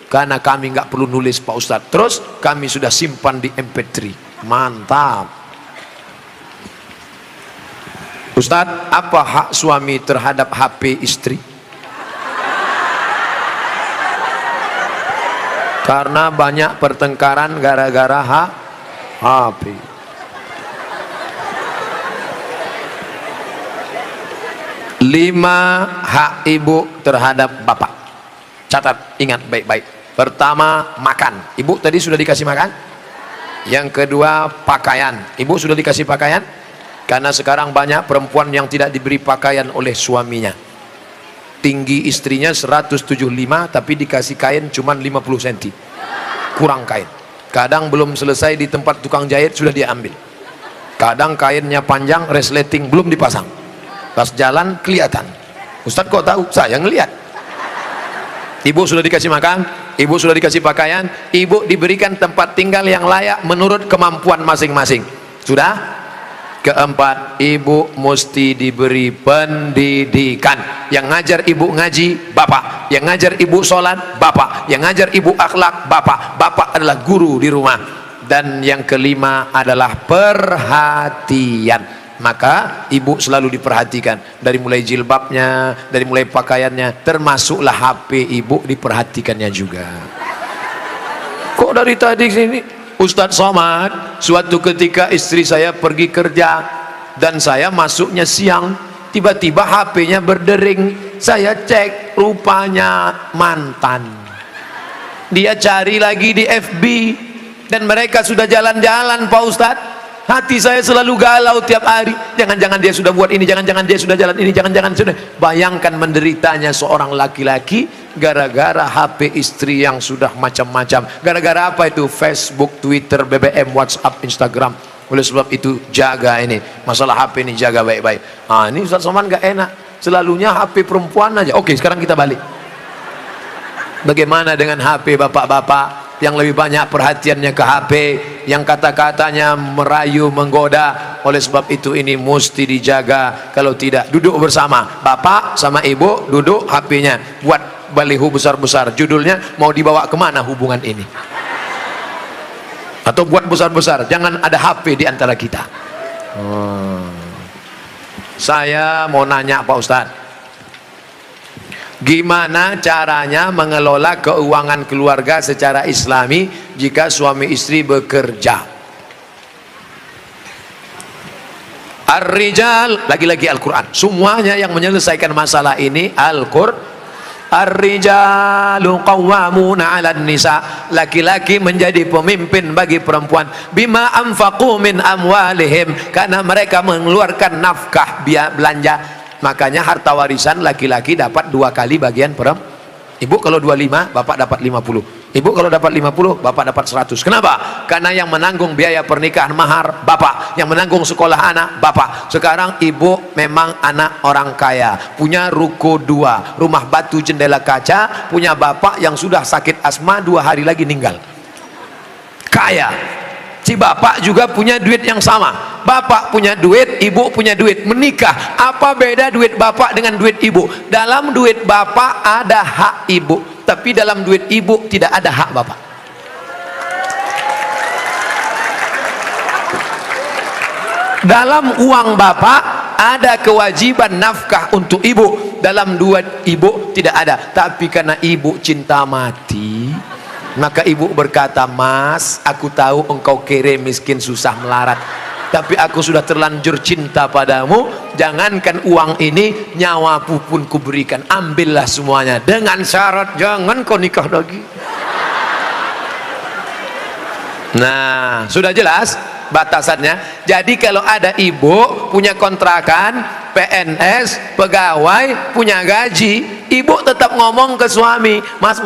Karena kami nggak perlu nulis Pak Ustadz. Terus kami sudah simpan di MP3. Mantap. Ustadz, apa hak suami terhadap HP istri? Karena banyak pertengkaran gara-gara HP. Lima hak ibu terhadap bapak. Catat, ingat baik-baik. Pertama, makan. Ibu tadi sudah dikasih makan. Yang kedua, pakaian. Ibu sudah dikasih pakaian? Karena sekarang banyak perempuan yang tidak diberi pakaian oleh suaminya. Tinggi istrinya 175 tapi dikasih kain cuma 50 cm. Kurang kain. Kadang belum selesai di tempat tukang jahit sudah diambil. Kadang kainnya panjang, resleting belum dipasang. Pas jalan kelihatan. Ustadz kok tahu? Saya ngelihat. Ibu sudah dikasih makan, ibu sudah dikasih pakaian, ibu diberikan tempat tinggal yang layak menurut kemampuan masing-masing. Sudah? Keempat, ibu mesti diberi pendidikan. Yang ngajar ibu ngaji, bapak. Yang ngajar ibu sholat, bapak. Yang ngajar ibu akhlak, bapak. Bapak adalah guru di rumah. Dan yang kelima adalah perhatian. Maka ibu selalu diperhatikan. Dari mulai jilbabnya, dari mulai pakaiannya, termasuklah HP ibu diperhatikannya juga. Kok dari tadi sini? Ustadz Somad, suatu ketika istri saya pergi kerja dan saya masuknya siang, tiba-tiba HP-nya berdering. Saya cek, rupanya mantan. Dia cari lagi di FB dan mereka sudah jalan-jalan Pak Ustadz. Hati saya selalu galau tiap hari. Jangan-jangan dia sudah buat ini, jangan-jangan dia sudah jalan ini, jangan-jangan sudah. Bayangkan menderitanya seorang laki-laki gara-gara HP istri yang sudah macam-macam. Gara-gara apa itu? Facebook, Twitter, BBM, WhatsApp, Instagram. Oleh sebab itu jaga ini. Masalah HP ini jaga baik-baik. Nah, ini Ustaz Somad gak enak. Selalunya HP perempuan aja. Oke, sekarang kita balik. Bagaimana dengan HP bapak-bapak yang lebih banyak perhatiannya ke HP, yang kata-katanya merayu, menggoda? Oleh sebab itu ini mesti dijaga. Kalau tidak, duduk bersama bapak sama ibu, duduk, HP-nya buat baliho besar-besar, judulnya mau dibawa kemana hubungan ini, atau buat besar-besar, jangan ada HP di antara kita. Saya mau nanya Pak Ustadz, gimana caranya mengelola keuangan keluarga secara islami jika suami istri bekerja? Ar-rijal, lagi-lagi Al-Quran. Semuanya yang menyelesaikan masalah ini Al-Quran. Ar-rijalu qawwamuna 'alan nisa. Laki-laki menjadi pemimpin bagi perempuan. Bima anfaqu min amwalihim, karena mereka mengeluarkan nafkah biaya belanja. Makanya harta warisan laki-laki dapat 2 kali bagian perempuan. Ibu kalau 25, bapak dapat 50. Ibu kalau dapat 50, bapak dapat 100. Kenapa? Karena yang menanggung biaya pernikahan mahar bapak, yang menanggung sekolah anak bapak. Sekarang ibu memang anak orang kaya, punya ruko 2, rumah batu jendela kaca, punya bapak yang sudah sakit asma 2 hari lagi meninggal. Kaya. Si bapak juga punya duit yang sama. Bapak punya duit, ibu punya duit, menikah. Apa beda duit bapak dengan duit ibu? Dalam duit bapak ada hak ibu, tapi dalam duit ibu tidak ada hak bapak. Dalam uang bapak ada kewajiban nafkah untuk ibu, dalam duit ibu tidak ada. Tapi karena ibu cinta mati, maka ibu berkata, "Mas, aku tahu engkau kere, miskin, susah melarat, tapi aku sudah terlanjur cinta padamu. Jangankan uang ini, nyawaku pun kuberikan. Ambillah semuanya, dengan syarat jangan kau nikah lagi." Nah, sudah jelas batasannya. Jadi kalau ada ibu punya kontrakan, PNS, pegawai, punya gaji, ibu tetap ngomong ke suami, "Mas,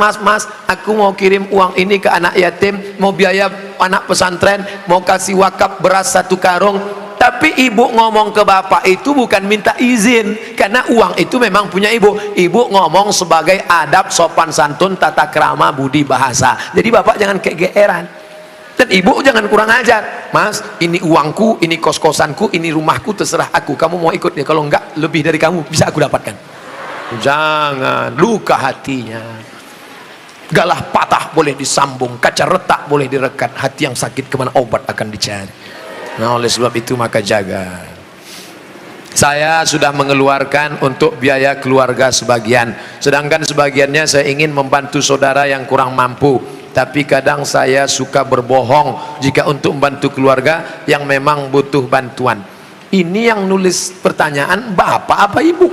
aku mau kirim uang ini ke anak yatim, mau biaya anak pesantren, mau kasih wakaf beras 1 karung." Tapi ibu ngomong ke bapak itu bukan minta izin, karena uang itu memang punya ibu. Ibu ngomong sebagai adab, sopan santun, tata krama, budi bahasa. Jadi bapak jangan kegeeran. Dan ibu jangan kurang ajar. "Mas, ini uangku, ini kos-kosanku, ini rumahku, terserah aku. Kamu mau ikut ya? Kalau enggak, lebih dari kamu bisa aku dapatkan." Jangan, luka hatinya. Galah patah boleh disambung, kaca retak boleh direkat, hati yang sakit kemana obat akan dicari. Nah, oleh sebab itu maka jaga. Saya sudah mengeluarkan untuk biaya keluarga sebagian, sedangkan sebagiannya saya ingin membantu saudara yang kurang mampu. Tapi kadang saya suka berbohong jika untuk membantu keluarga yang memang butuh bantuan. Ini yang nulis pertanyaan bapak apa ibu?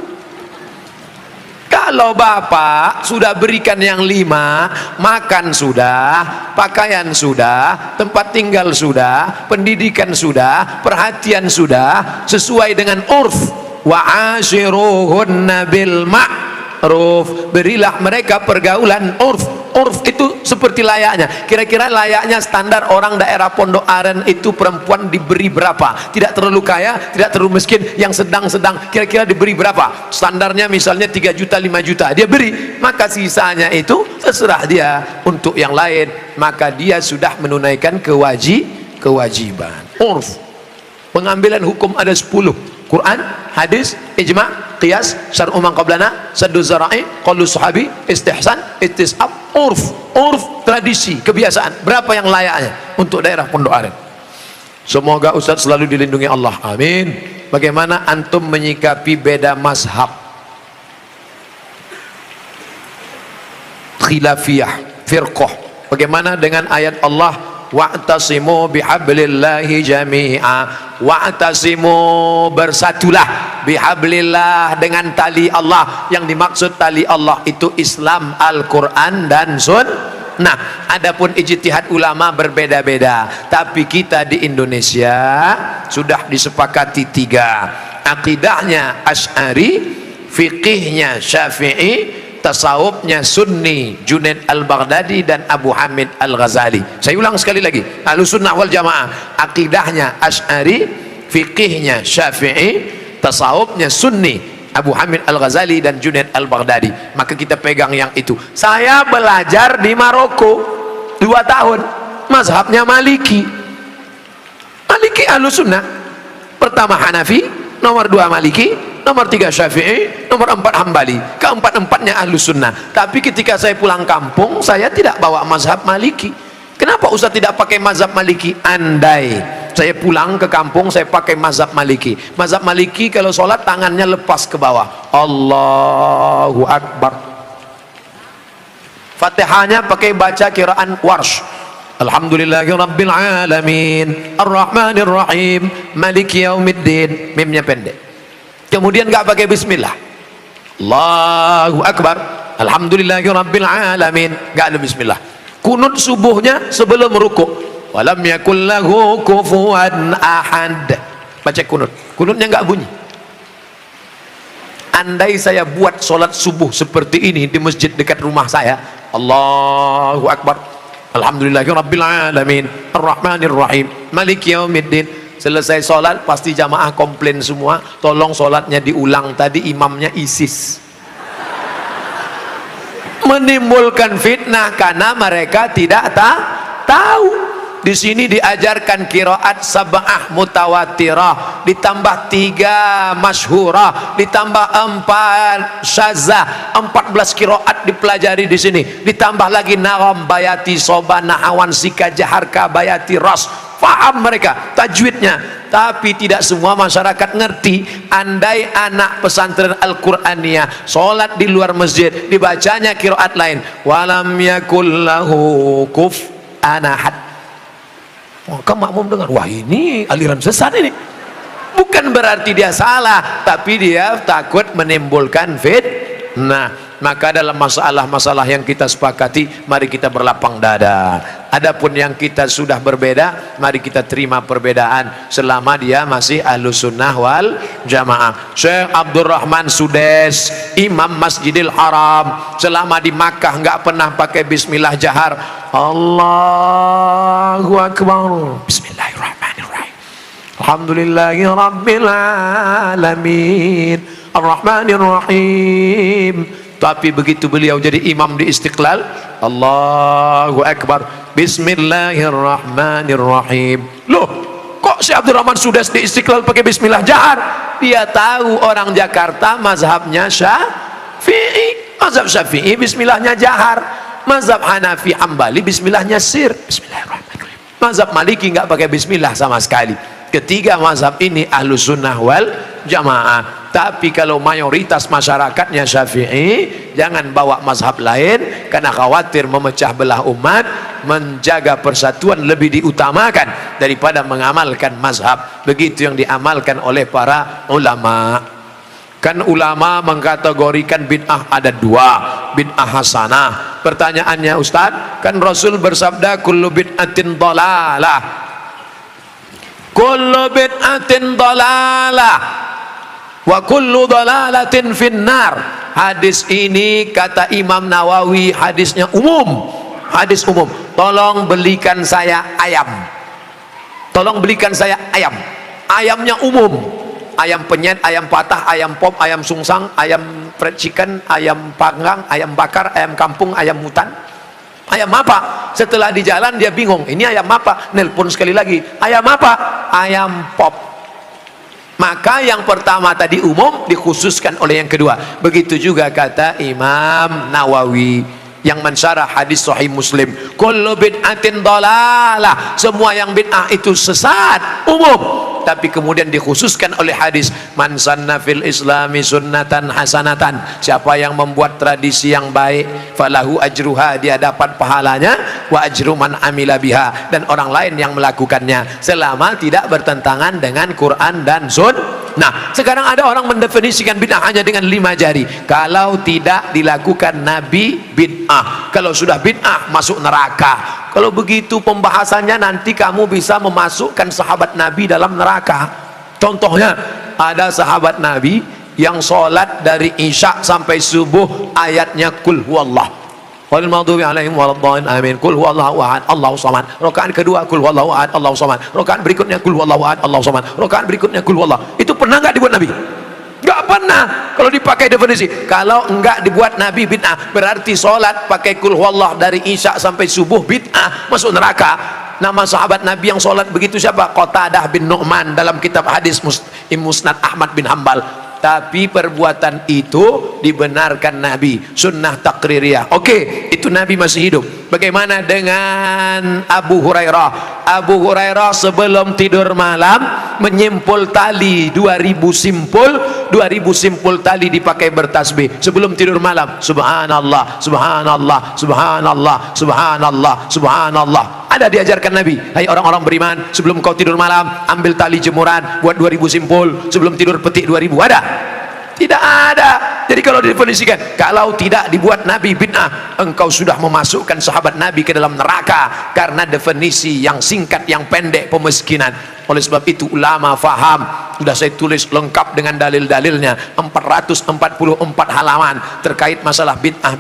Kalau bapak sudah berikan yang 5, makan sudah, pakaian sudah, tempat tinggal sudah, pendidikan sudah, perhatian sudah, sesuai dengan urf. Wa ashiruhunna bil ma'ruf, berilah mereka pergaulan urf. Urf itu seperti layaknya. Kira-kira layaknya standar orang daerah Pondok Aren itu perempuan diberi berapa? Tidak terlalu kaya, tidak terlalu miskin, yang sedang-sedang. Kira-kira diberi berapa? Standarnya misalnya 3 juta, 5 juta. Dia beri, maka sisanya itu terserah dia untuk yang lain. Maka dia sudah menunaikan kewajiban. Urf. Pengambilan hukum ada 10. Quran, hadis, ijma', qiyas, syar'u man qablana, saddu zara'i, qaulu sahabi, istihsan, istisab, urf, tradisi, kebiasaan. Berapa yang layaknya untuk daerah Pondok Aren? Semoga Ustaz selalu dilindungi Allah, amin. Bagaimana antum menyikapi beda mazhab, khilafiyah, firqah? Bagaimana dengan ayat Allah, wa'tasimu bihablillahi jami'a, wa'tasimu, bersatulah, bihablillah, dengan tali Allah. Yang dimaksud tali Allah itu Islam, Al-Quran dan Sunnah. Adapun ijtihad ulama berbeda-beda, tapi kita di Indonesia sudah disepakati 3. Akidahnya Asy'ari, fikihnya Syafi'i, tasawufnya Sunni, Junaid al-Baghdadi dan Abu Hamid al-Ghazali. Saya ulang sekali lagi, Ahlussunnah wal Jamaah akidahnya Asy'ari, fikihnya Syafi'i, tasawufnya Sunni, Abu Hamid al-Ghazali dan Junaid al-Baghdadi. Maka kita pegang yang itu. Saya belajar di Maroko 2 tahun, mazhabnya Maliki. Maliki Ahlussunnah. Pertama Hanafi, nomor 2 Maliki, nomor 3 Syafi'i, nomor 4 Hambali. Keempat-empatnya Ahlussunnah. Tapi ketika saya pulang kampung, saya tidak bawa mazhab Maliki. Kenapa Ustaz tidak pakai mazhab Maliki? Andai saya pulang ke kampung, saya pakai mazhab Maliki. Mazhab Maliki kalau sholat tangannya lepas ke bawah, Allahu Akbar. Fatihahnya pakai baca kiraan Warsh, Alhamdulillahi Rabbil Alamin, Ar-Rahmanir Rahim, Maliki Yaumiddin. Mimnya pendek. Kemudian nggak pakai bismillah, Allahu Akbar, Alhamdulillahirabbil alamin, enggak ada bismillah. Kunut subuhnya sebelum rukuk, walam yakul lahu kufuwan ahad, baca kunut. Kunutnya enggak bunyi. Andai saya buat sholat subuh seperti ini di masjid dekat rumah saya, Allahu Akbar, Alhamdulillahirabbil alamin, Ar-Rahmanir Rahim, Maliki Yaumiddin. Selesai sholat pasti jamaah komplain semua, tolong sholatnya diulang, tadi imamnya ISIS. Menimbulkan fitnah karena mereka tidak tahu. Di sini diajarkan qiraat sab'ah mutawatirah, ditambah 3 masyhurah, ditambah 4 syadzah, 14 qiraat dipelajari di sini. Ditambah lagi nagham, bayati, soba, nahawan, sika, jaharka, bayati, ras. Faham mereka tajwidnya, tapi tidak semua masyarakat ngerti. Andai anak pesantren Al-Qur'aniyah sholat di luar masjid, dibacanya qiraat lain, walam yakul lahu kufuwan ahad, maka makmum dengar, wah ini aliran sesat ini. Bukan berarti dia salah, tapi dia takut menimbulkan fitnah. Maka dalam masalah-masalah yang kita sepakati, mari kita berlapang dada. Adapun yang kita sudah berbeda, mari kita terima perbedaan selama dia masih Ahlus Sunnah wal Jamaah. Syekh Abdurrahman Sudes, Imam Masjidil Haram, selama di Makkah nggak pernah pakai bismillah jahar. Allahu Akbar, Bismillahirrahmanirrahim, Alhamdulillahi Rabbil Alamin, Ar-Rahmanir Rahim. Tapi begitu beliau jadi imam di Istiqlal, Allahu Akbar, Bismillahirrahmanirrahim. Loh, kok si Abdurrahman Sudes di Istiqlal pakai bismillah jahar? Dia tahu orang Jakarta mazhabnya Syafi'i. Mazhab Syafi'i bismillahnya jahar. Mazhab Hanafi Hambali bismillahnya sir, Bismillahirrahmanirrahim. Mazhab Maliki nggak pakai bismillah sama sekali. Ketiga mazhab ini Ahlus Sunnah wal Jamaah. Tapi kalau mayoritas masyarakatnya Syafi'i, jangan bawa mazhab lain, karena khawatir memecah belah umat. Menjaga persatuan lebih diutamakan daripada mengamalkan mazhab. Begitu yang diamalkan oleh para ulama. Kan ulama mengkategorikan bid'ah ada 2, bid'ah hasanah. Pertanyaannya, Ustaz, kan Rasul bersabda kullu bid'atin dhalalah, kullu bid'atin dhalalah wa kullu dhalalatin finnar. Hadis ini kata Imam Nawawi hadisnya umum, hadis umum. Tolong belikan saya ayam, tolong belikan saya ayam. Ayamnya umum, ayam penyet, ayam patah, ayam pop, ayam sungsang, ayam fried chicken, ayam panggang, ayam bakar, ayam kampung, ayam hutan. Ayam apa? Setelah di jalan dia bingung, ini ayam apa? Nelpon sekali lagi, ayam apa? Ayam pop. Maka yang pertama tadi umum, dikhususkan oleh yang kedua. Begitu juga kata Imam Nawawi yang mensyarah hadis Sahih Muslim, kullu bid'atin dhalalah, semua yang bid'ah itu sesat, umum. Tapi kemudian dikhususkan oleh hadis, man sanna fil islami sunnatan hasanatan, siapa yang membuat tradisi yang baik, falahu ajruha, dia dapat pahalanya, wa ajru man amila biha, dan orang lain yang melakukannya, selama tidak bertentangan dengan Quran dan Sunnah. Sekarang ada orang mendefinisikan bid'ah hanya dengan 5 jari. Kalau tidak dilakukan Nabi, bid'ah. Kalau sudah bid'ah, masuk neraka. Kalau begitu pembahasannya, nanti kamu bisa memasukkan sahabat Nabi dalam neraka. Contohnya, ada sahabat Nabi yang sholat dari isya sampai subuh ayatnya kul huwallah, wal maghdubi alaihim waladdallin, amin, kul huwallahu ahad Allahu samad. Rakaat kedua kul huwallahu ahad Allahu samad. Rakaat berikutnya kul huwallahu ahad Allahu samad. Rakaat berikutnya kul huwallah. Itu pernah nggak dibuat Nabi? Nggak pernah. Kalau dipakai definisi, kalau enggak dibuat Nabi bid'ah, berarti sholat pakai kul huwallah dari isya sampai subuh bid'ah, masuk neraka. Nama sahabat Nabi yang sholat begitu siapa? Qatadah bin Nu'man dalam kitab hadis Musnad Ahmad bin Hambal. Tapi perbuatan itu dibenarkan Nabi, sunnah takririyah. Oke, itu Nabi masih hidup. Bagaimana dengan Abu Hurairah? Abu Hurairah sebelum tidur malam menyimpul tali 2000 simpul tali dipakai bertasbih sebelum tidur malam. Subhanallah, subhanallah, subhanallah, subhanallah, subhanallah. Ada diajarkan Nabi, hai orang-orang beriman, sebelum kau tidur malam ambil tali jemuran, buat 2000 simpul, sebelum tidur petik 2000. Ada. Tidak ada. Jadi kalau didefinisikan, kalau tidak dibuat Nabi bid'ah, engkau sudah memasukkan sahabat Nabi ke dalam neraka, karena definisi yang singkat, yang pendek, pemiskinan. Oleh sebab itu ulama faham, sudah saya tulis lengkap dengan dalil-dalilnya, 444 halaman terkait masalah bid'ah.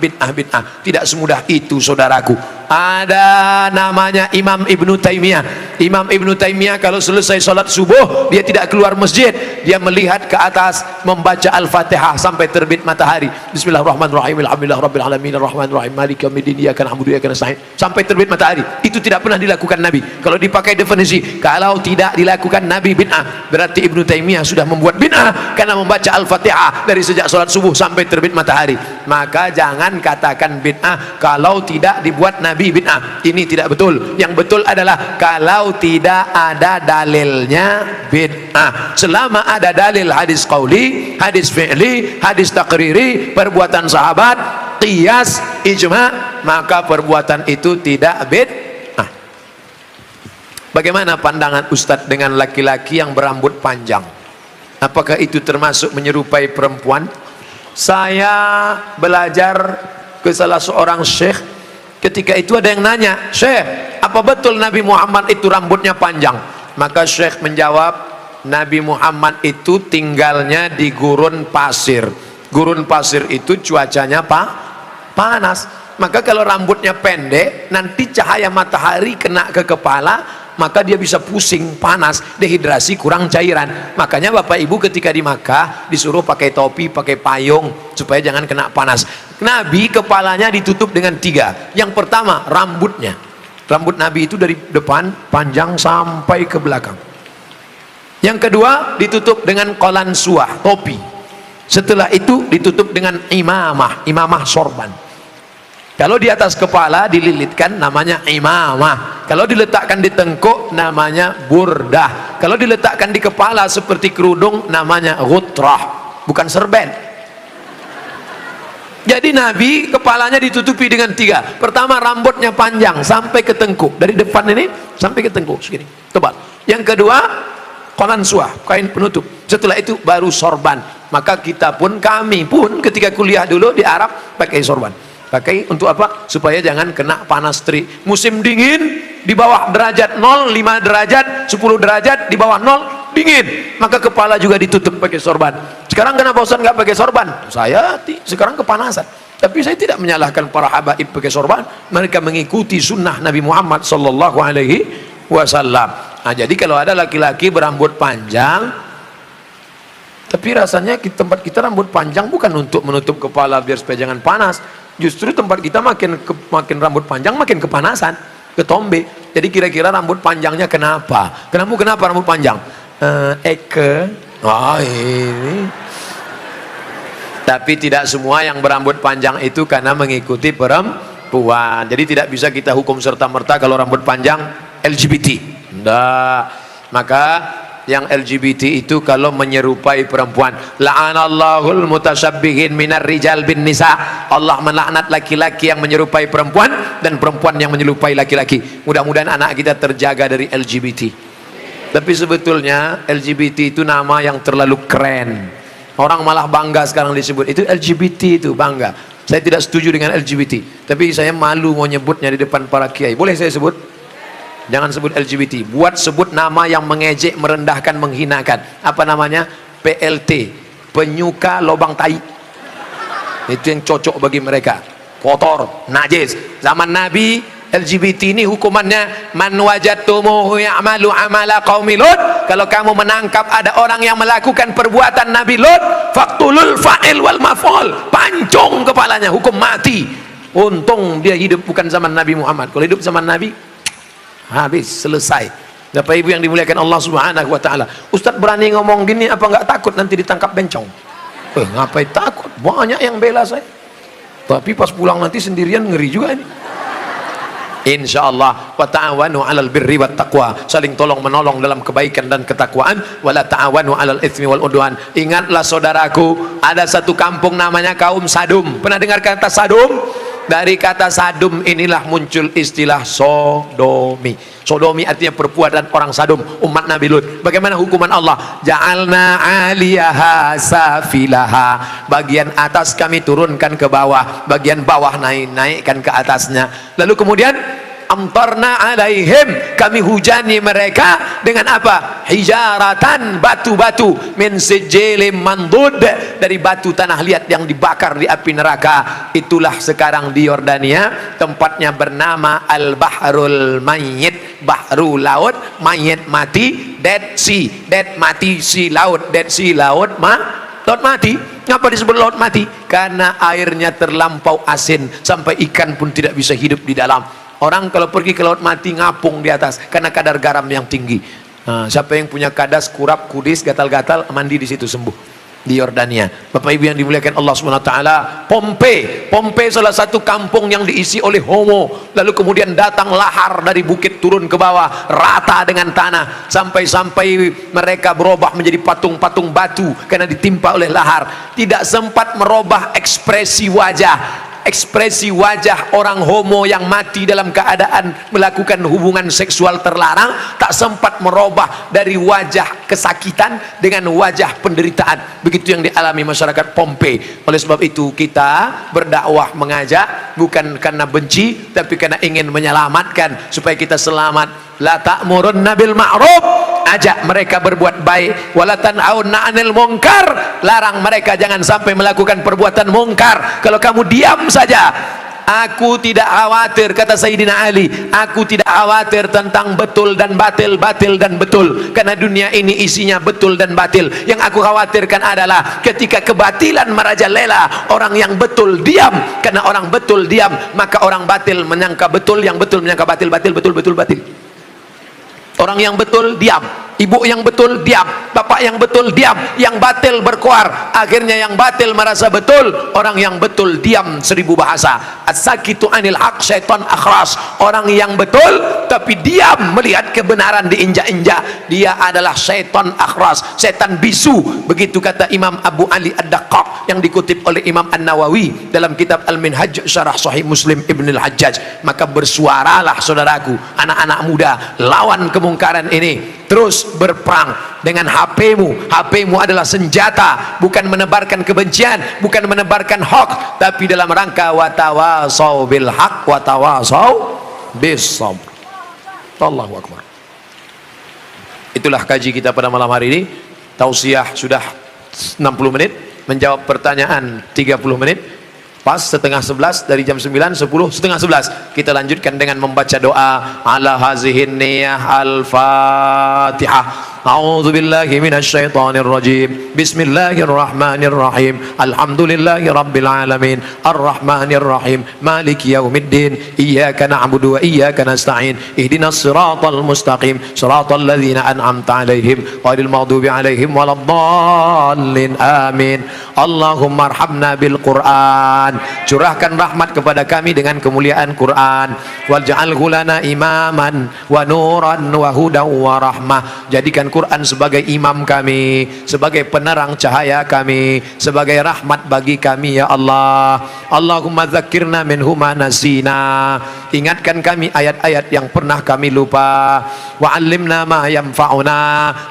Tidak semudah itu saudaraku. Ada namanya Imam Ibnu Taimiyah. Imam Ibnu Taimiyah kalau selesai sholat subuh, dia tidak keluar masjid, dia melihat ke atas, membaca Al-Fatihah sampai terbit matahari. Bismillahirrahmanirrahim, alhamdulillah rabbil alamin, arrahmanirrahim, maliki yaumiddin, iyyaka na'budu wa iyyaka nasta'in, sampai terbit matahari. Itu tidak pernah dilakukan Nabi. Kalau dipakai definisi, kalau tidak dilakukan Nabi bid'ah, berarti Ibnu Taimiyah sudah membuat bid'ah karena membaca Al-Fatihah dari sejak sholat subuh sampai terbit matahari. Maka jangan katakan bid'ah kalau tidak dibuat Nabi bid'ah. Ini tidak betul. Yang betul adalah kalau tidak ada dalilnya bid'ah. Selama ada dalil hadis qauli, hadis fi'li, hadis takriri, perbuatan sahabat, qiyas, ijma', maka perbuatan itu tidak bid'ah. Bagaimana pandangan Ustadz dengan laki-laki yang berambut panjang? Apakah itu termasuk menyerupai perempuan? Saya belajar ke salah seorang syekh. Ketika itu ada yang nanya, "Syekh, apa betul Nabi Muhammad itu rambutnya panjang?" Maka Syekh menjawab, Nabi Muhammad itu tinggalnya di gurun pasir. Gurun pasir itu cuacanya panas. Maka kalau rambutnya pendek, nanti cahaya matahari kena ke kepala, maka dia bisa pusing, panas, dehidrasi, kurang cairan. Makanya Bapak Ibu ketika di Makkah disuruh pakai topi, pakai payung supaya jangan kena panas. Nabi kepalanya ditutup dengan 3. Yang pertama, rambutnya. Rambut Nabi itu dari depan panjang sampai ke belakang. Yang kedua, ditutup dengan qalan suah, topi. Setelah itu ditutup dengan imamah sorban. Kalau di atas kepala dililitkan namanya imamah. Kalau diletakkan di tengkuk namanya burdah. Kalau diletakkan di kepala seperti kerudung namanya ghutrah, bukan serben. Jadi Nabi kepalanya ditutupi dengan 3. Pertama, rambutnya panjang sampai ke tengkuk, dari depan ini sampai ke tengkuk segini, tebal. Yang kedua, qalan suah, kain penutup. Setelah itu baru sorban. Maka kita pun, kami pun ketika kuliah dulu di Arab pakai sorban. Pakai untuk apa? Supaya jangan kena panas terik. Musim dingin di bawah derajat 0, 5 derajat, 10 derajat, di bawah 0 dingin. Maka kepala juga ditutup pakai sorban. Sekarang kenapa Ustaz nggak pakai sorban? Saya sekarang kepanasan. Tapi saya tidak menyalahkan para habaib pakai sorban. Mereka mengikuti sunnah Nabi Muhammad sallallahu alaihi wasallam. Nah, jadi kalau ada laki-laki berambut panjang, tapi rasanya di tempat kita rambut panjang bukan untuk menutup kepala biar supaya jangan panas. Justru tempat kita makin rambut panjang makin kepanasan, ketombe. Jadi kira-kira rambut panjangnya kenapa? Kenapa rambut panjang? Ini. Tapi tidak semua yang berambut panjang itu karena mengikuti perempuan. Jadi tidak bisa kita hukum serta-merta kalau rambut panjang LGBT. Enggak. Maka yang LGBT itu kalau menyerupai perempuan, la'anallahul mutasyabbihin minar rijal bin nisa. Allah melaknat laki-laki yang menyerupai perempuan dan perempuan yang menyerupai laki-laki. Mudah-mudahan anak kita terjaga dari LGBT. Tapi sebetulnya LGBT itu nama yang terlalu keren. Orang malah bangga sekarang disebut itu LGBT, itu bangga. Saya tidak setuju dengan LGBT, tapi saya malu mau nyebutnya di depan para kiai. Boleh saya sebut? Jangan sebut LGBT, buat sebut nama yang mengejek, merendahkan, menghinakan. Apa namanya? PLT, penyuka lobang tai. Itu yang cocok bagi mereka. Kotor, najis. Zaman Nabi, LGBT ini hukumannya man wajadtumuhu ya'malu amala qaumi Lut. Kalau kamu menangkap ada orang yang melakukan perbuatan Nabi Lut, faqtulul fa'il wal maf'ul. Pancung kepalanya, hukum mati. Untung dia hidup bukan zaman Nabi Muhammad. Kalau hidup zaman Nabi, habis, selesai. Bapak Ibu yang dimuliakan Allah Subhanahu wa taala. Ustaz berani ngomong gini apa enggak takut nanti ditangkap bencong? Ngapain takut? Banyak yang bela saya. Tapi pas pulang nanti sendirian ngeri juga ini. Insyaallah, wa ta'awanu 'alal birri wat taqwa. Saling tolong menolong dalam kebaikan dan ketakwaan. Wa la ta'awanu 'alal itsmi wal udwan. Ingatlah saudaraku, ada satu kampung namanya kaum Sadum. Pernah dengar kata Sadum? Dari kata sadum inilah muncul istilah sodomi. Sodomi artinya perbuatan orang Sadum, umat Nabi Lut. Bagaimana hukuman Allah? Ja'alna 'aliyaha safilaha. Bagian atas kami turunkan ke bawah, bagian bawah naikkan ke atasnya. Lalu kemudian amtarna alaihim, kami hujani mereka dengan apa? Hijaratan, batu-batu, min sijilin mandud, dari batu tanah liat yang dibakar di api neraka. Itulah sekarang di Yordania, tempatnya bernama Al-Bahrul Mayyit, bahru laut, mayit mati, Dead Sea, dead mati, sea laut, Dead Sea laut laut mati. Ngapa disebut laut mati? Karena airnya terlampau asin sampai ikan pun tidak bisa hidup di dalam. Orang kalau pergi ke laut mati ngapung di atas karena kadar garam yang tinggi. Nah, siapa yang punya kadas, kurap, kudis, gatal-gatal, mandi di situ sembuh. Di Yordania. Bapak Ibu yang dimuliakan Allah SWT, Pompei salah satu kampung yang diisi oleh homo. Lalu kemudian datang lahar dari bukit turun ke bawah, rata dengan tanah, sampai mereka berubah menjadi patung-patung batu karena ditimpa oleh lahar. Tidak sempat merubah ekspresi wajah. Ekspresi wajah orang homo yang mati dalam keadaan melakukan hubungan seksual terlarang tak sempat merubah dari wajah kesakitan dengan wajah penderitaan. Begitu yang dialami masyarakat Pompei. Oleh sebab itu kita berdakwah, mengajak bukan karena benci tapi karena ingin menyelamatkan supaya kita selamat. La ta'murunna bil ma'ruf, ajak mereka berbuat baik, wala tanhauna 'anil munkar, larang mereka jangan sampai melakukan perbuatan mungkar. Kalau kamu diam saja, aku tidak khawatir, kata Sayyidina Ali, aku tidak khawatir tentang betul dan batil, batil dan betul, karena dunia ini isinya betul dan batil. Yang aku khawatirkan adalah ketika kebatilan merajalela, orang yang betul diam. Karena orang betul diam, maka orang batil menyangka betul, yang betul menyangka batil, batil betul, betul batil. Orang yang betul diam, ibu yang betul diam, bapak yang betul diam, yang batil berkuar. Akhirnya yang batil merasa betul, orang yang betul diam 1000 bahasa. As-sakitu anil haq syaitan akhras. Orang yang betul tapi diam melihat kebenaran diinjak-injak, dia adalah syaitan akhras, setan bisu. Begitu kata Imam Abu Ali Ad-Daqqaq yang dikutip oleh Imam An-Nawawi dalam kitab Al-Minhaj Syarah Sahih Muslim Ibn Al-Hajjaj. Maka bersuaralah saudaraku, anak-anak muda, lawan kemungkaran ini. Terus berperang dengan HP-mu. HP-mu adalah senjata, bukan menebarkan kebencian, bukan menebarkan hoax, tapi dalam rangka watawasau bil haq watawasau bis sabr. Allahu akbar. Itulah kaji kita pada malam hari ini. Tausiah sudah 60 menit, menjawab pertanyaan 30 menit. Pas setengah 11, dari jam 9, 10, setengah 11 kita lanjutkan dengan membaca doa ala hazihin niyah al-fatihah. A'udzu billahi minasyaitonir rajim. Bismillahirrahmanirrahim. Alhamdulillahi rabbil alamin. Arrahmanir rahim. Maliki yaumiddin. Iyyaka na'budu wa iyyaka nasta'in. Ihdinas siratal mustaqim. Siratal ladzina an'amta 'alaihim ghairil maghdubi 'alaihim waladdallin. Amin. Allahumma arhamna bil Qur'an. Curahkan rahmat kepada kami dengan kemuliaan Quran. Waj'alhu lana imaman wa nuran wa hudan wa rahmah. Jadikan Quran sebagai imam kami, sebagai penerang cahaya kami, sebagai rahmat bagi kami ya Allah. Allahumma dzakirna minhu ma nasina. Ingatkan kami ayat-ayat yang pernah kami lupa. Wa 'allimna ma yanfa'una.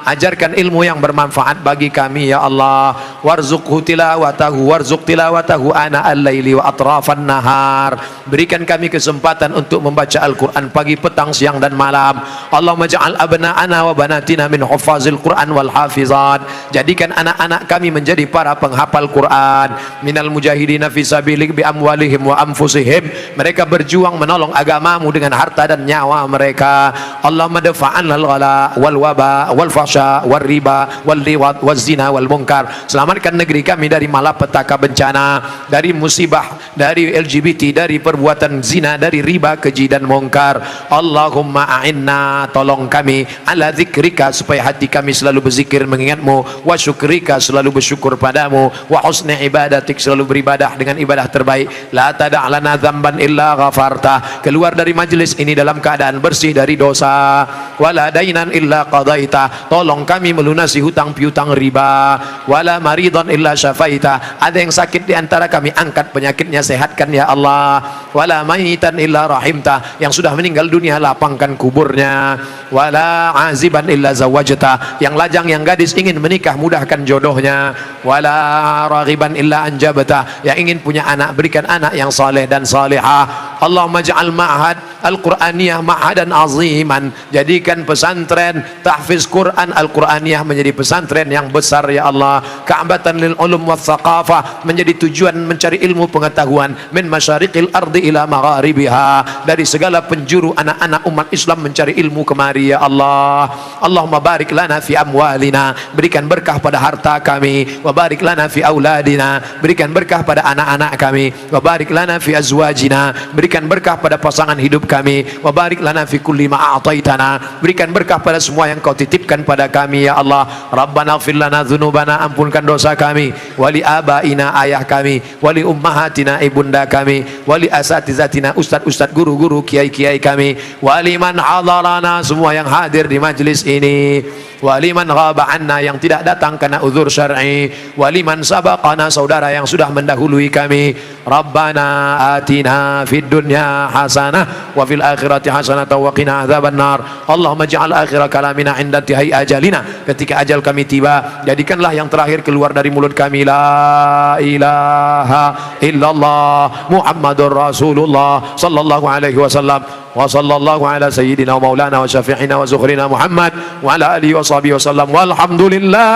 Ajarkan ilmu yang bermanfaat bagi kami ya Allah. Warzuqhu tilawatahu warzuq tilawatahu ana al-laili wa atrafan nahar. Berikan kami kesempatan untuk membaca Al-Quran pagi, petang, siang dan malam. Allahumma ja'al abna'ana wa banatina min hufazil Quran wal hafizat. Jadikan anak-anak kami menjadi para penghafal Quran. Minal mujahidina fi sabilik bi amwalihim wa anfusihim. Mereka berjuang menolong agamamu dengan harta dan nyawa mereka. Allahumma dafa'an al-ghala wal waba wal fahsya wal riba wal liwat wal zina wal munkar. Selamatkan negeri kami dari malapetaka bencana, dari musibah, dari LGBT, dari perbuatan zina, dari riba, keji dan munkar. Allahumma a'inna, tolong kami ala zikrika supaya supaya hati kami selalu berzikir mengingat-Mu, wa syukrika selalu bersyukur padamu, wa husni ibadatik selalu beribadah dengan ibadah terbaik. La tada' lana dzamban illa ghafarta, keluar dari majlis ini dalam keadaan bersih dari dosa. Wala dainan illa qadaita, tolong kami melunasi hutang piutang riba. Wala maridan illa syafaita, ada yang sakit di antara kami, angkat penyakitnya, sehatkan ya Allah. Wala mayitan illa rahimta, yang sudah meninggal dunia lapangkan kuburnya. Wala aziban illa zawajta, yang lajang yang gadis ingin menikah mudahkan jodohnya. Wala raghiban illa anjabta, yang ingin punya anak berikan anak yang saleh dan salihah. Allahumma ja'al ma'had al-Qur'aniyah ma'hadan aziman, jadikan pesantren tahfiz Quran Al-Qur'aniyah menjadi pesantren yang besar ya Allah. Ka'batan lil ulum wa thaqafah, menjadi tujuan mencari ilmu pengetahuan. Min masyariqil ardi ila magharibiha, dari segala penjuru anak-anak umat Islam mencari ilmu kemari ya Allah. Allahumma barik lana fi amwalina, berikan berkah pada harta kami. Wa barik lana fi auladina, berikan berkah pada anak-anak kami. Wa barik lana fi azwajina, berikan berkah pada pasangan hidup kami. Wa barik lana fi kulli ma a'taitana, berikan berkah pada semua yang Kau titipkan pada kami ya Allah. Rabbana ighfir lana dzunubana, ampunkan dosa kami. Wali abaina, ayah kami. Wali ummahatina, ibunda kami. Wali asatizatina, ustad-ustad, guru-guru, kiai-kiai kami. Wali man hadarana, semua yang hadir di majlis ini. Wali man ghaba anna, yang tidak datang karena uzur syar'i. Wali man sabaqana, saudara yang sudah mendahului kami. Rabbana atina fid dunya hasanah wa fil akhirati hasanah wa qina adzabannar. Allahumma ja'al akhir kalamina 'inda intihai ajalina, ketika ajal kami tiba jadikanlah yang terakhir keluar dari mulut kami la ilaha illallah Muhammadur Rasulullah sallallahu alaihi wasallam. Wa sallallahu ala sayyidina wa maulana wa syafi'ina wa zukhrina Muhammad wa ala alihi wa sahbihi wasallam walhamdulillah.